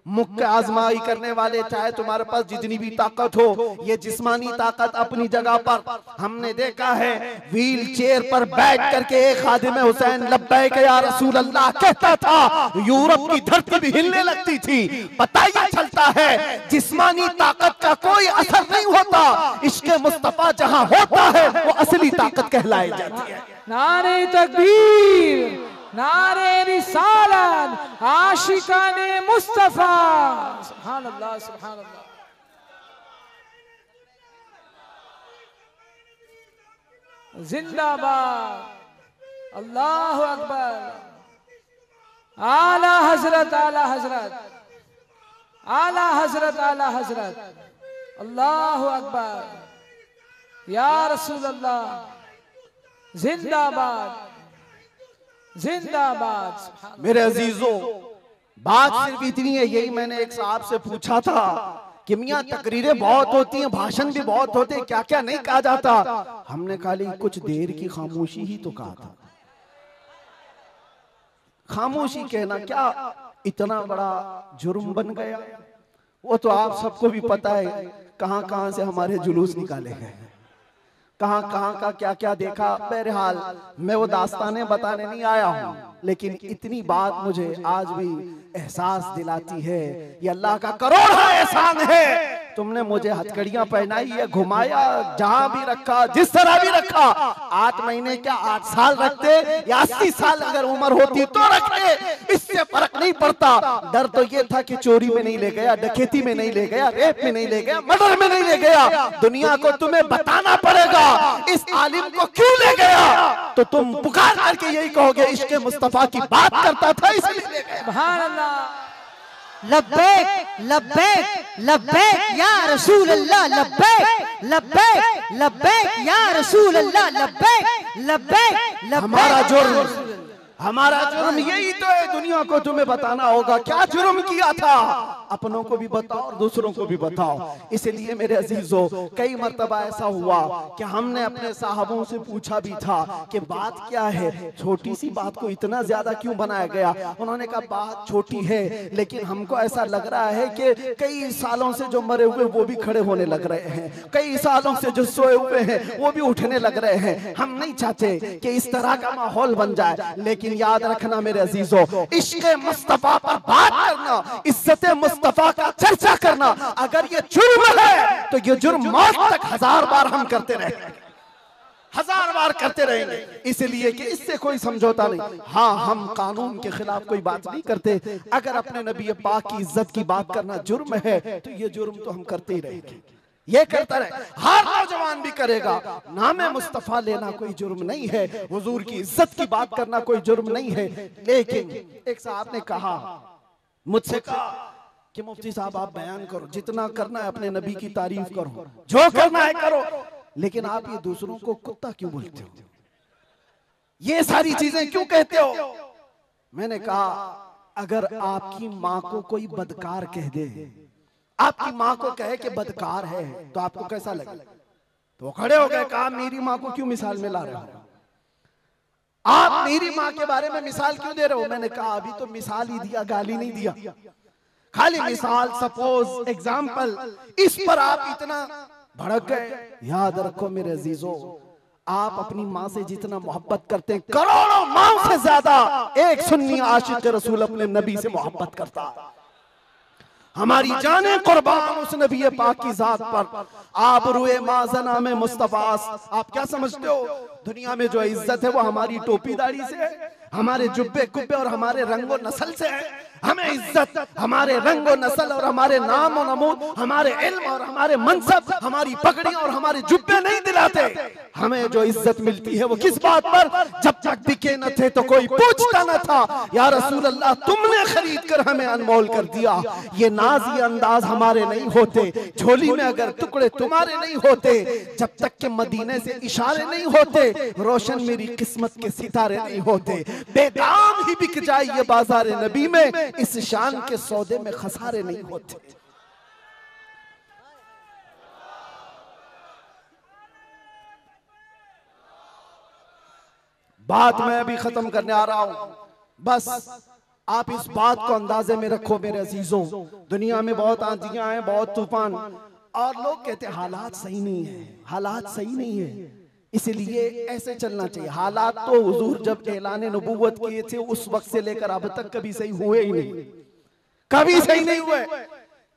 मुख्य आजमाई करने वाले, चाहे तुम्हारे पास जितनी भी ताकत हो, ये जिस्मानी ताकत अपनी जगह पर, हमने देखा है व्हील चेयर पर बैठ करके एक खादिम हुसैन लब्बैक या रसूल अल्लाह कहता था, यूरोप की धरती भी हिलने लगती थी। पता ही चलता है जिस्मानी ताकत का कोई असर नहीं होता, इश्क मुस्तफा जहां होता है वो असली ताकत कहलाई जाती है। नारे तकबीर, नारे रिसालत, आशिकाने मुस्तफा, सुभान अल्लाह, सुभान अल्लाह। जिंदाबाद, अल्लाह अकबर, आला हजरत, आला हजरत, आला हजरत, आला हजरत, अल्लाह अकबर, या रसूल अल्लाह, जिंदाबाद, जिंदाबाद। मेरे अजीजों, बात सिर्फ इतनी है, यही मैंने एक साहब से पूछा था कि मियां तकरीरें बहुत होती हैं, भाषण भी बहुत होते हैं, क्या क्या नहीं कहा जाता। हमने खाली कुछ देर की खामोशी ही तो कहा था। खामोशी कहना क्या इतना बड़ा जुर्म बन गया? वो तो आप सबको भी पता है कहां कहां से हमारे जुलूस निकाले गए, कहां कहां का क्या क्या देखा। बहरहाल मैं वो दास्तानें बताने नहीं आया हूं, लेकिन इतनी बात मुझे आज भी एहसास दिलाती है, ये अल्लाह का करोड़ा एहसान है, तुमने मुझे हथकड़ियां पहनाई है, घुमाया, जहां भी रखा, जिस तरह भी रखा। 8 महीने क्या 8 साल रखते या 80 साल अगर उम्र होती तो रखते, इससे फर्क नहीं पड़ता। डर तो ये था कि चोरी में नहीं ले गया, डकैती में नहीं ले गया, रेप में नहीं ले गया, मर्डर में नहीं ले गया। दुनिया को तुम्हें बताना पड़ेगा इस आलिम को क्यों ले गया, तो तुम पुकार करके यही कहोगे इश्क मुस्तफा की बात करता था इसलिए ले गया। सुभान अल्लाह, लब्बैक लब्बैक लब्बैक या रसूल अल्लाह, लब्बैक लब्बैक लब्बैक या रसूल अल्लाह, लब्बैक लब्बैक लब्बैक। हमारा जुर्म यही तो है, दुनिया को तुम्हें बताना होगा क्या जुर्म किया था, अपनों को भी बताओ और दूसरों को भी बताओ। इसलिए मेरे अजीजों, कई मर्तबा ऐसा हुआ कि हमने अपने साहबों से पूछा भी था कि बात क्या है, छोटी सी बात को इतना ज्यादा क्यों बनाया गया। उन्होंने कहा बात छोटी है, लेकिन हमको ऐसा लग रहा है कि कई सालों से जो मरे हुए वो भी खड़े होने लग रहे हैं, कई सालों से जो सोए हुए हैं वो भी उठने लग रहे हैं। हम नहीं चाहते कि इस तरह का माहौल बन जाए, लेकिन याद रखना मेरे अजीजों, इश्क़ मुस्तफा पर बात करना, इज्जत मुस्तफा का चर्चा करना, अगर ये जुर्म है तो ये जुर्म मौत तक 1000 बार हम करते रहेंगे, 1000 बार करते रहेंगे, इसलिए कि इससे कोई समझौता नहीं। हाँ, हम कानून के खिलाफ कोई बात नहीं करते। अगर अपने नबी पाक की इज्जत की बात करना जुर्म है तो ये जुर्म तो हम करते ही रहेंगे, ये करता रहे, हर नौजवान भी करेगा। नामे मुस्तफा लेना कोई जुर्म नहीं है, हुजूर की इज्जत की बात करना कोई जुर्म नहीं है। लेकिन एक साहब ने कहा, मुझसे कहा कि मुफ्ती साहब आप बयान करो, जितना करना है अपने नबी की तारीफ करो, जो करना है करो, लेकिन आप ये दूसरों को कुत्ता क्यों बोलते हो, ये सारी चीजें क्यों कहते हो। मैंने कहा अगर आपकी माँ को कोई बदकार कह दे, आपकी माँ को कहे कि बदकार है, तो आपको कैसा लगे। तो खड़े हो गए, कहा मेरी माँ को क्यों मिसाल में ला रहे हो, आप मेरी माँ के बारे में मिसाल क्यों दे रहे हो। मैंने कहा अभी तो मिसाल ही दिया, गाली नहीं दिया, खाली मिसाल, सपोज, एग्जाम्पल, इस पर आप इतना भड़क गए। याद रखो मेरे अजीजों, आप अपनी माँ से जितना मोहब्बत करते हैं, करोड़ों माँ से ज्यादा एक सुन्नी आशिक रसूल अपने नबी से मोहब्बत करता। हमारी जाने कुर्बान उस नबी पाक की जात पर। आप रुए माजना में मुस्तफास, आप क्या समझते हो दुनिया में जो इज्जत है वो हमारी टोपी दाढ़ी से है, हमारे जुब्बे कुब्बे और हमारे रंगो नस्ल से है। हमें इज्जत हमारे रंगो नस्ल और हमारे नाम और नमूद, हमारे इल्म और हमारे मनसब, हमारी पगड़ी और हमारे जुब्बे नहीं दिलाते। हमें जो इज्जत मिलती है वो किस बात पर? जब तक बिके न थे तो कोई पूछता न था, या रसूल अल्लाह तुमने खरीद कर हमें अनमोल कर दिया। ये नाज ये अंदाज हमारे नहीं होते, झोली में अगर टुकड़े तुम्हारे नहीं होते, जब तक के मदीने से इशारे नहीं होते, रोशन मेरी किस्मत के सितारे नहीं होते। बेदाम ही बिक जाए ये बाजार नबी में, इस शान के सौदे में खसारे नहीं होते। बात मैं अभी खत्म करने आ रहा हूं, बस आप इस बात को अंदाजे में रखो मेरे अजीजों। दुनिया में बहुत आंधियां हैं, बहुत तूफान, और लोग कहते हैं हालात सही नहीं है, हालात सही नहीं है, इसलिए ऐसे चलना चाहिए। हालात तो हुजूर जब ऐलान नबूवत किए थे उस वक्त से लेकर अब तक कभी सही हुए ही नहीं, कभी सही नहीं हुए।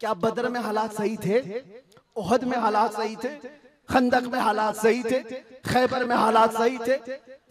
क्या बदर में हालात सही थे? उहद में हालात सही थे? खंदक में हालात सही थे? खैबर में हालात सही थे?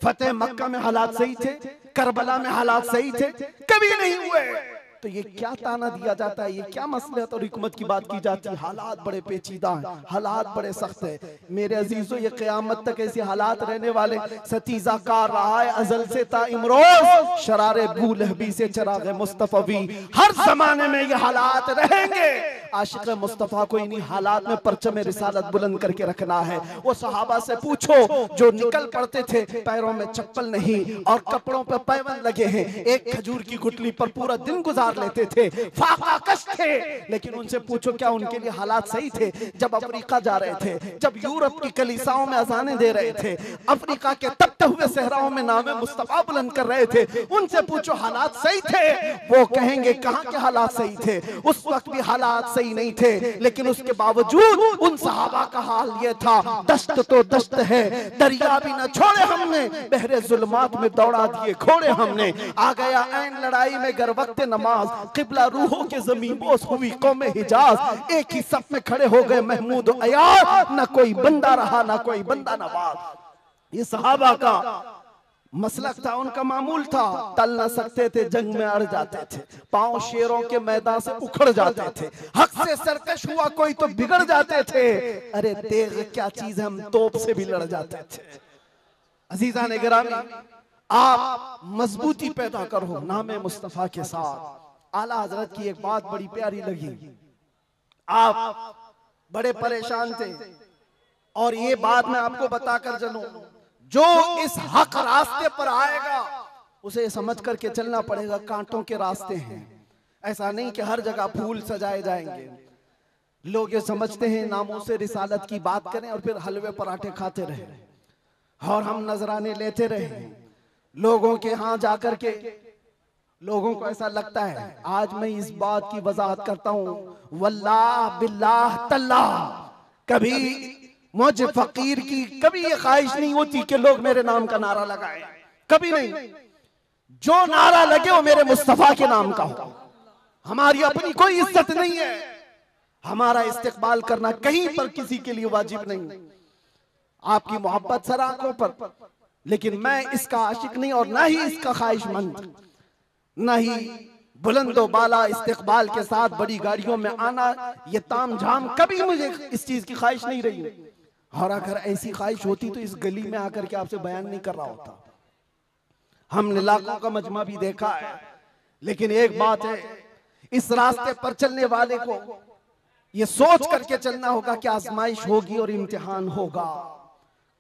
फतेह मक्का में हालात सही थे? करबला में हालात सही थे? कभी नहीं हुए। तो ये क्या ताना दिया जाता है, ये क्या मसलहत और हिकमत की बात की जाती है? हालात बड़े पेचीदा हैं, हालात बड़े सख्त है मेरे अजीजों। ये क़यामत तक ऐसे हालात रहने वाले। सतीजा कार रहा है अजल से ता इमरोज, शरारे बू लहबी से चराग मुस्तफवी, हर जमाने में ये हालात रहेंगे। आशिक मुस्तफा को इन्हीं हालात में परचम रिसालत बुलंद करके रखना है। वो सहाबा से पूछो जो निकल पड़ते थे, पैरों में चप्पल नहीं और कपड़ों पर पैबंद लगे हैं, एक खजूर की गुठली पर पूरा दिन गुजार लेते थे, फाका कश थे, लेकिन उनसे पूछो क्या उनके लिए हालात सही थे? जब अफ्रीका जा रहे थे, जब यूरोप की कलीसाओं में अजानें दे रहे थे, अफ्रीका के तपते हुए सहराओं में नामे मुस्तफा बुलंद कर रहे थे, उनसे पूछो हालात सही थे? वो कहेंगे कहां के हालात सही थे, उस वक्त भी हालात सही नहीं थे, लेकिन उसके बावजूद उन सहाबा का हाल ये था, दस्त तो दस्त है, दरिया भी न छोड़े हमने, बहरे जुल्मात में दौड़ा दिए घोड़े हमने। आ गया ऐन लड़ाई में गर वक्त नमाज, किबला रूहों के ज़मीन बोस हुई कौम हिजाज, एक ही सफ में खड़े हो गए महमूद और अयाज, न कोई बंदा रहा न कोई बंदा नवाज। ये सहाबा का मसलक था, उनका मामूल था। टल न सकते थे, जंग में अड़ जाते थे, पांव शेरों के मैदान से उखड़ जाते थे, हक से सरकश हुआ कोई तो बिगड़ जाते थे। अरे तेग क्या चीज है, हम तोप से भी लड़ जाते थे। अजीजान गिरामी, आप मजबूती पैदा करो नामे मुस्तफा के साथ। आला हजरत की एक बात बड़ी प्यारी लगी, आप बड़े परेशान थे और ये बात मैं आपको बताकर चलूं, जो इस हक रास्ते पर आएगा उसे समझ करके चलना पड़ेगा। कांटों के रास्ते हैं, ऐसा नहीं कि हर जगह फूल सजाए जाएंगे। लोग ये समझते हैं नामों से रिसालत की बात करें और फिर हलवे पराठे खाते रहे और हम नजराने लेते रहे लोगों के यहाँ जाकर के। लोगों को ऐसा लगता है, आज मैं इस बात की वजाहत करता हूँ, वल्लाह बिल्लाह तल्लाह, कभी मुझे फकीर की कभी ये ख्वाहिश नहीं होती कि लोग मेरे नाम का नारा लगाएं, कभी नहीं। जो नारा लगे वो मेरे मुस्तफा के नाम का हो। हमारी अपनी कोई इज्जत नहीं है, हमारा इस्तेकबाल करना कहीं पर किसी के लिए वाजिब नहीं। आपकी मोहब्बत सर आंखों पर, लेकिन मैं इसका आशिक नहीं और ना ही इसका ख्वाहिशमंद, ना ही बुलंदो बाला इस्तेकबाल के साथ बड़ी गाड़ियों में आना, ये ताम झाम कभी मुझे इस चीज की ख्वाहिश नहीं रही। और अगर ऐसी ख्वाहिश होती तो इस गली में आकर के आपसे बयान नहीं कर रहा होता। हमने लाखों का मजमा भी देखा है, लेकिन एक बात है, इस रास्ते पर चलने वाले को ये सोच करके चलना होगा कि आजमाइश होगी और इम्तिहान होगा।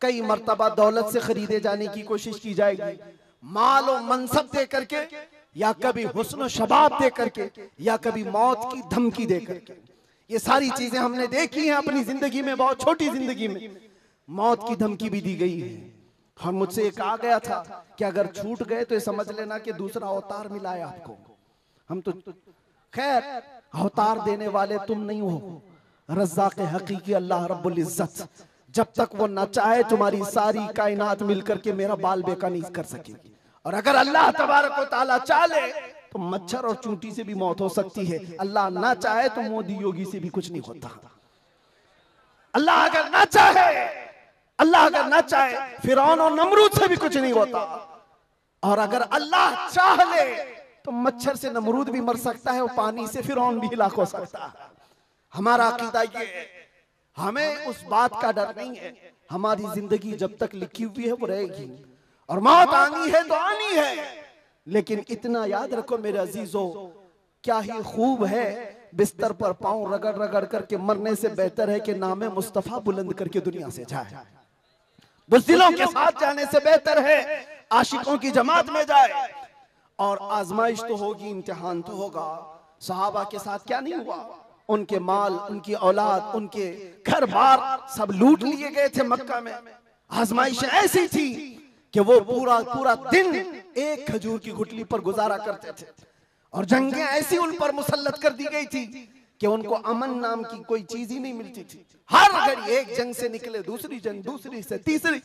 कई मर्तबा दौलत से खरीदे जाने की कोशिश की जाएगी, माल और मनसब दे करके, या कभी हुस्न शबाब दे करके, या कभी मौत की धमकी दे करके। ये सारी चीजें हमने देखी हैं अपनी जिंदगी में, बहुत छोटी जिंदगी में मौत की धमकी भी दी गई है। और मुझसे एक आ गया था कि अगर छूट गए तो ये समझ लेना कि दूसरा अवतार मिला है आपको। हम तो खैर अवतार देने वाले तुम नहीं हो, रज़्ज़ाक़ हकीकी अल्लाह रब्बुल इज्जत। जब तक वो न चाहे तुम्हारी सारी कायनात मिलकर के मेरा बाल बेका नहीं कर सकेगी। और अगर अल्लाह तबारक व तआला चाहे तो मच्छर और चूंटी से भी मौत हो सकती है। अल्लाह ना चाहे तो मोदी योगी से भी कुछ नहीं होता। अल्लाह अगर ना चाहे, अल्लाह अगर ना चाहे फिरौन और नमरूद से भी कुछ नहीं होता। और अगर अल्लाह चाह ले तो मच्छर से नमरूद भी मर सकता है और पानी से फिरौन भी हिलाक हो सकता है। हमारा अकीदा ये है, हमें उस बात का डर नहीं है। हमारी जिंदगी जब तक लिखी हुई है वो रहेगी और मौत आनी है तो आनी है। लेकिन इतना याद रखो मेरे अजीजों, क्या ही खूब है बिस्तर पर पांव रगड़ रगड़ करके मरने से बेहतर है कि नामे मुस्तफा बुलंद करके दुनिया से जाए। बुज़दिलों के साथ जाने से बेहतर है आशिकों की जमात में जाए। और आजमाइश तो होगी, इम्तिहान तो होगा। सहाबा के साथ क्या नहीं हुआ? उनके माल, उनकी औलाद, उनके घर बार सब लूट लिए गए थे मक्का में। आजमाइश ऐसी थी कि वो पूरा पूरा दिन एक खजूर की गुठली पर गुजारा करते थे। और जंगें ऐसी उन पर मुसल्लत कर दी गई थी कि उनको अमन नाम की कोई चीज ही नहीं मिलती थी। हर घड़ी एक जंग से निकले दूसरी जंग, दूसरी से तीसरी।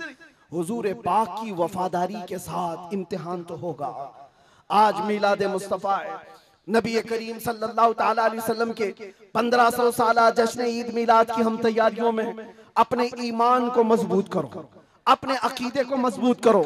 हुजूर पाक की वफादारी के साथ इम्तिहान तो होगा। आज मिलाद मुस्तफा है, नबी करीम सल्लल्लाहु ताला अलैहि वसल्लम के 1500 साला जश्न ईद मिलाद की हम तैयारियों में अपने ईमान को मजबूत करो, अपने अकीदे को मजबूत करो,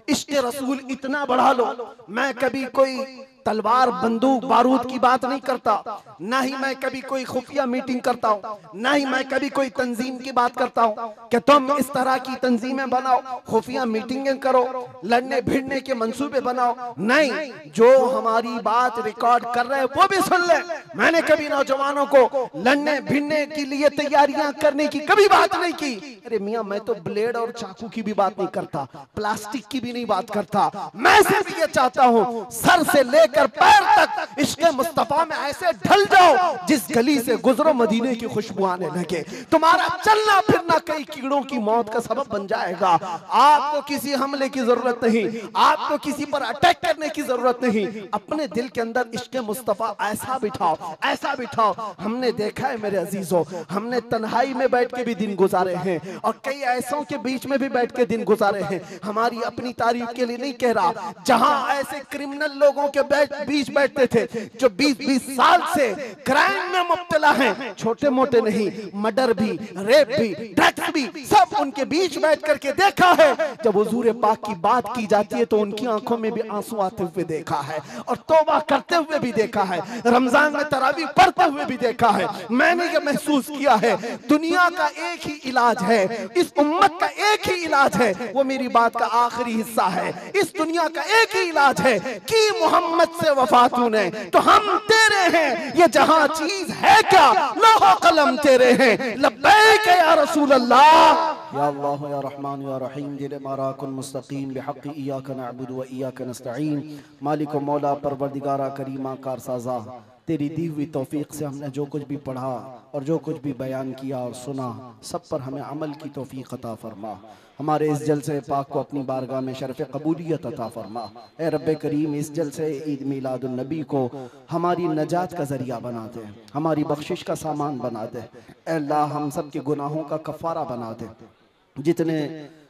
इश्क रसूल इतना बढ़ा लो। मैं कभी कोई तलवार बंदूक बारूद की बात नहीं करता, ना ही मैं कभी कोई खुफिया मीटिंग करता हूँ, ना ही मैं कभी कोई तंजीम की बात करता हूँ कि तुम इस तरह की तंजीमें बनाओ, खुफिया मीटिंगें करो, लड़ने भिड़ने के मंसूबे बनाओ। नहीं, जो हमारी बात रिकॉर्ड कर रहे हैं वो भी सुन ले। मैंने कभी नौजवानों को लड़ने भिड़ने के लिए तैयारियां करने की कभी बात नहीं की। अरे मियाँ, मैं तो ब्लेड और चाकू की भी बात नहीं करता, प्लास्टिक की भी नहीं बात करता। मैं सिर्फ ये चाहता हूँ सर से लेकर पैर तक इश्क़ मुस्तफा में ऐसे ढल जाओ जिस गली से गुजरो मदीने की खुशबू आने लगे। तुम्हारा चलना फिरना कई कीड़ों की मौत का सबब बन जाएगा। आपको किसी हमले की जरूरत नहीं, आपको किसी पर अटैक करने की जरूरत नहीं। अपने दिल के अंदर इश्क़ मुस्तफा ऐसा बिठाओ, ऐसा बिठाओ। हमने देखा है मेरे अजीजों, हमने तन्हाई में बैठ के भी दिन गुजारे हैं और कई ऐसों के बीच में भी बैठ के दिन गुजारे हैं। हमारी अपनी तारीफ के लिए नहीं कह रहा, जहां ऐसे क्रिमिनल लोगों के बीच बैठते थे जो 20-20 साल से क्राइम में मुब्तला हैं, छोटे मोटे नहीं, मर्डर भी, रेप भी, ड्रग्स भी, सब उनके बीच बैठ करके देखा है। जब हुजूर पाक की बात की जाती है तो उनकी आंखों में भी आंसू आते हुए देखा है और तौबा करते हुए भी देखा है, रमजान में तरावी पढ़ते हुए भी देखा है। मैंने ये महसूस किया है दुनिया का एक ही इलाज है, इस उम्मत का एक ही इलाज है, वो मेरी बात का आखिरी हिस्सा है। इस दुनिया का एक ही इलाज है कि मोहम्मद से वफा तूने तो हम तेरे हैं, ये जहां चीज है क्या लोहो कलम तेरे हैं। लब्बैक या रसूल अल्लाह, या अल्लाह या रहमान या रहीम, दिल मारा कुन मुस्तकीम बिहक़्क़ि इय्याका नअबुदु व इय्याका नस्तईन। मालिक व मौला परवरदिगारा करीमा कारसाज़ा, तेरी दी हुई तौफीक से हमने जो कुछ भी पढ़ा और जो कुछ भी बयान किया और सुना, सब पर हमें अमल की तौफीक अता फरमा। हमारे इस जलसे पाक को अपनी बारगाह में शरफ़ कबूलियत अता फरमा। ए रब्बे करीम, इस जलसे ईद मिलादुन नबी को हमारी नजात का ज़रिया बना दे, हमारी बख्शिश का सामान बना दे। ए अल्लाह, हम सब के गुनाहों का कफ़ारा बना दे। जितने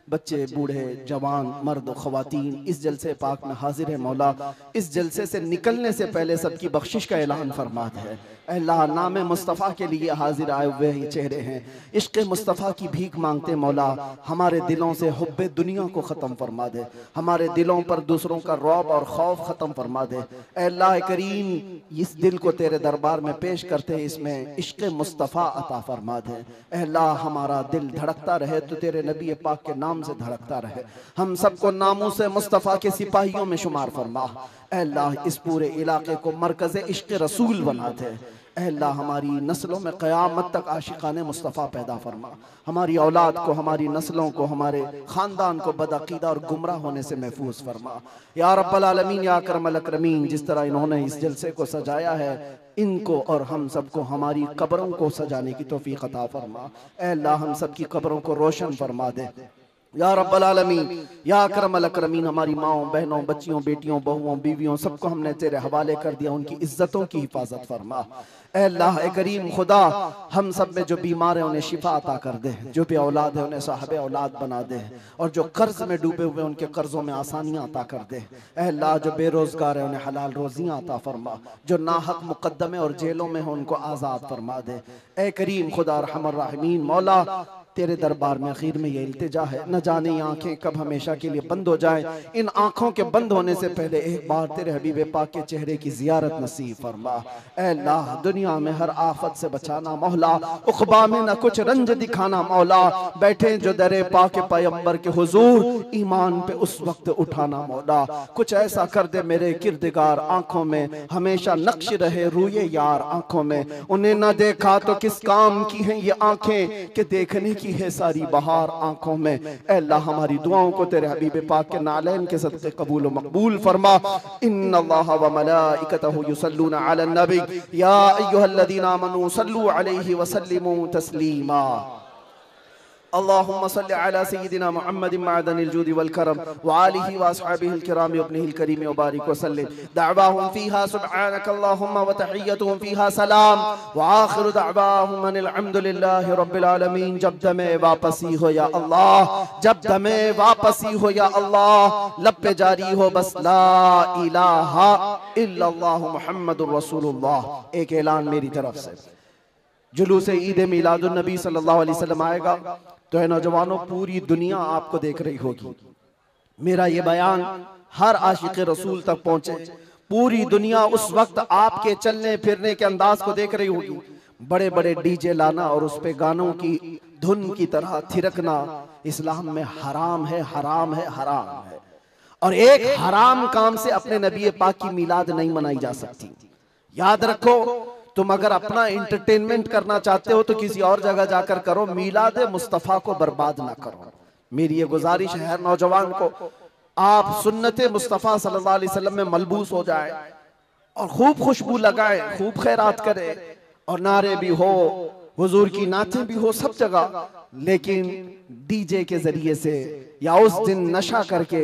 बच्चे, बूढ़े, जवान, मर्द, ख़वातीन इस जलसे पाक में हाजिर है मौला, इस जलसे से निकलने से पहले सबकी बख्शिश का ऐलान फरमा दे। अल्लाह, नाम मुस्तफ़ा के लिए हाजिर आए हुए ये चेहरे हैं, इश्क़ मुस्तफ़ा की भीख मांगते मौला, हमारे दिलों से हुब्बे दुनिया को ख़त्म फरमा दे, हमारे दिलों पर दूसरों का रौब और खौफ ख़त्म फरमा दे। अल्लाह करीम, इस दिल को तेरे दरबार में पेश करते इसमें इश्क़ मुस्तफ़ा अता फरमा दे। अल्लाह, हमारा दिल धड़कता रहे तो तेरे नबी पाक के नाम से धड़कता रहे। हम सबको नामूस मुस्तफ़ा के सिपाहियों में शुमार फरमा। अल्लाह, इस पूरे इलाके को मरकज़ इश्क़ रसूल बना दे। अल्लाह, हमारी नस्लों में क़यामत तक आशिकाने मुस्तफ़ा पैदा फरमा। हमारी औलाद को, हमारी नस्लों को, हमारे ख़ानदान को बदअक़ीदा और गुमराह होने से महफूज फरमा। या रब्बल आलमीन, या अकरमल अकरमीन, जिस तरह इन्होंने इस जलसे को सजाया है, इनको और हम सबको हमारी कब्रों को सजाने की तौफ़ीक़ अता फरमा। अल्लाह, हम सब की कब्रों को रोशन फरमा दे, या रब्बल आलमीन या अकरमल अकरमीन, हमारी माओं बहनों बच्चियों बेटियों बहुओं बीवियों सबको हमने तेरे हवाले कर दिया, उनकी इज्जतों की हिफाजत फरमा। ऐ अल्लाह ए करीम खुदा, हम सब में जो बीमार हैं उन्हें शिफा अता कर दे, जो भी औलाद है उन्हें साहब औलाद बना दे, और जो कर्ज में डूबे हुए उनके कर्जों में आसानियां अता कर दे। ऐ अल्लाह जो बेरोजगार है उन्हें हलाल रोजियां अता फरमा, जो नाहक मुकद्दमे और जेलों में हो उनको आज़ाद फरमा दे। ऐ करीम खुदा रहमान राहिमीन, मौला तेरे दरबार में आखिर में ये इल्तिजा है, न जाने ये आंखें कब हमेशा के लिए बंद हो जाए, इन आंखों के बंद होने से पहले एक बार तेरे हबीब पाक के चेहरे की जियारत नसीब फरमा। ऐ अल्लाह दुनिया में हर आफत से बचाना मौला, उखबा में न कुछ रंज दिखाना मौला, बैठे जो दरे पाक पैगंबर के हुजूर ईमान पे उस वक्त उठाना मौला, कुछ ऐसा कर दे मेरे किरदगार आंखों में हमेशा नक्श रहे रूए यार आंखों में, उन्हें न देखा तो किस काम की हैं ये आंखें कि देखने की है सारी बहार आंखों में। ऐ अल्लाह हमारी दुआओं को तेरे हबीब पाक के नालैन के सदक़े कबूल व मकबूल फरमा। इन्नल्लाह व मलाइकतहु युसल्लूना अलन नबी या अय्युहल्लज़ीना आमनू सल्लू अलैहि व सल्लिमू तस्लीमा। अल्लाहुम्मा सल्लि अला सय्यिदिना मुहम्मदिन मअदनिल जूदि वल करम व आलिहि व अस्हाबिहिल किराम व इब्निहिल करीम व बारिक व सल्लिम। दअवाहुम फीहा सुब्हानक अल्लाहुम्मा व तहिय्यतुहुम फीहा सलाम व आखिरु दअवाहुम अनिल हम्दुलिल्लाहि रब्बिल आलमीन। जब दमे वापसी हो या अल्लाह, जब दमे वापसी हो या अल्लाह, लब पे जारी हो बस ला इलाहा इल्लल्लाह मुहम्मदुर रसूलुल्लाह। एक ऐलान मेरी तरफ से, जुलूस ईद मिलादुन नबी सल्लल्लाहु अलैहि वसल्लम आएगा तो है नौजवानों, पूरी दुनिया आपको देख रही होगी। मेरा ये बयान हर आशिक रसूल तक पहुंचे, पूरी दुनिया उस वक्त आपके चलने फिरने के अंदाज को देख रही होगी। बड़े बड़े डीजे लाना और उस पे गानों की धुन की तरह थिरकना इस्लाम में हराम है, हराम है, हराम है। और एक हराम काम से अपने नबी पाक की मिलाद नहीं मनाई जा सकती। याद रखो, तुम अगर अपना एंटरटेनमेंट करना चाहते हो तो किसी और जगह जाकर करो, मिलाद मुस्तफ़ा को बर्बाद ना करो। मेरी ये गुजारिश है हर नौजवान को, आप सुन्नत मुस्तफ़ा सल्लल्लाहु अलैहि वसल्लम में मलबूस हो जाए और खूब खुशबू लगाए, खूब खैरात करे और नारे भी हो, हुजूर की नातें भी हो सब जगह, लेकिन डीजे के जरिए से या उस दिन नशा करके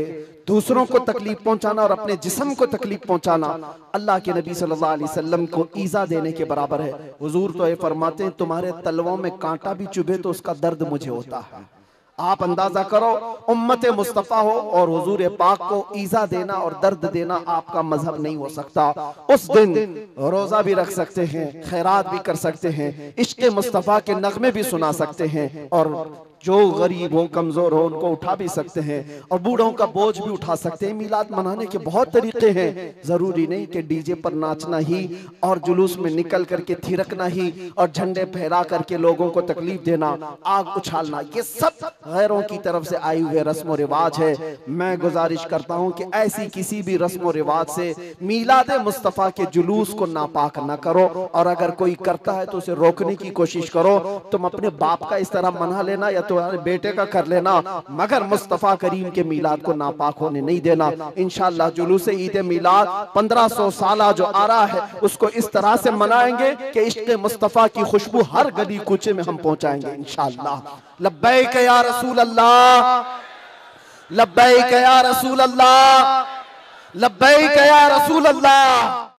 दूसरों को तकलीफ पहुंचाना और अपने जिस्म को तकलीफ पहुंचाना अल्लाह के नबी सल्लल्लाहु अलैहि वसल्लम को ईजा देने के बराबर है। हुजूर तो ये फरमाते हैं, तुम्हारे तलवों में कांटा भी चुभे तो उसका दर्द मुझे होता है। आप अंदाजा करो, उम्मत मुस्तफ़ा हो और हुजूर पाक को ईजा देना और दर्द देना आपका मजहब नहीं हो सकता। उस दिन रोजा भी रख सकते हैं, खैरात भी कर सकते हैं, इश्क़ मुस्तफ़ा के नगमे भी सुना सकते हैं, और जो गरीब हो कमजोर हो उनको उठा भी सकते हैं, और बूढ़ों का बोझ भी उठा सकते हैं। मिलाद मनाने के बहुत तरीके हैं, जरूरी नहीं कि डीजे पर नाचना ही और जुलूस में निकल करके थिरकना ही और झंडे फहरा करके लोगों को तकलीफ देना, आग उछालना, ये सब गैरों की तरफ से आए हुए रस्म रिवाज है। मैं गुजारिश करता हूं कि ऐसी किसी भी रस्म रिवाज से मिलाद मुस्तफ़ा के जुलूस को नापाक न करो, और अगर कोई करता है तो उसे रोकने की कोशिश करो। तुम अपने बाप का इस तरह मना लेना या तुम्हारे बेटे का कर लेना, मगर मुस्तफ़ा करीम के मिलाद को नापाक होने नहीं देना। इंशाअल्लाह जुलूस ईद मिलाद 1500 साल जो आ रहा है उसको इस तरह से मनाएंगे कि इश्क़ मुस्तफ़ा की खुशबू हर गली कूचे में हम पहुंचाएंगे इंशाअल्लाह। लब्बैक या रसूल अल्लाह, लब्बैक या रसूल अल्लाह, लब्बैक या रसूल अल्लाह।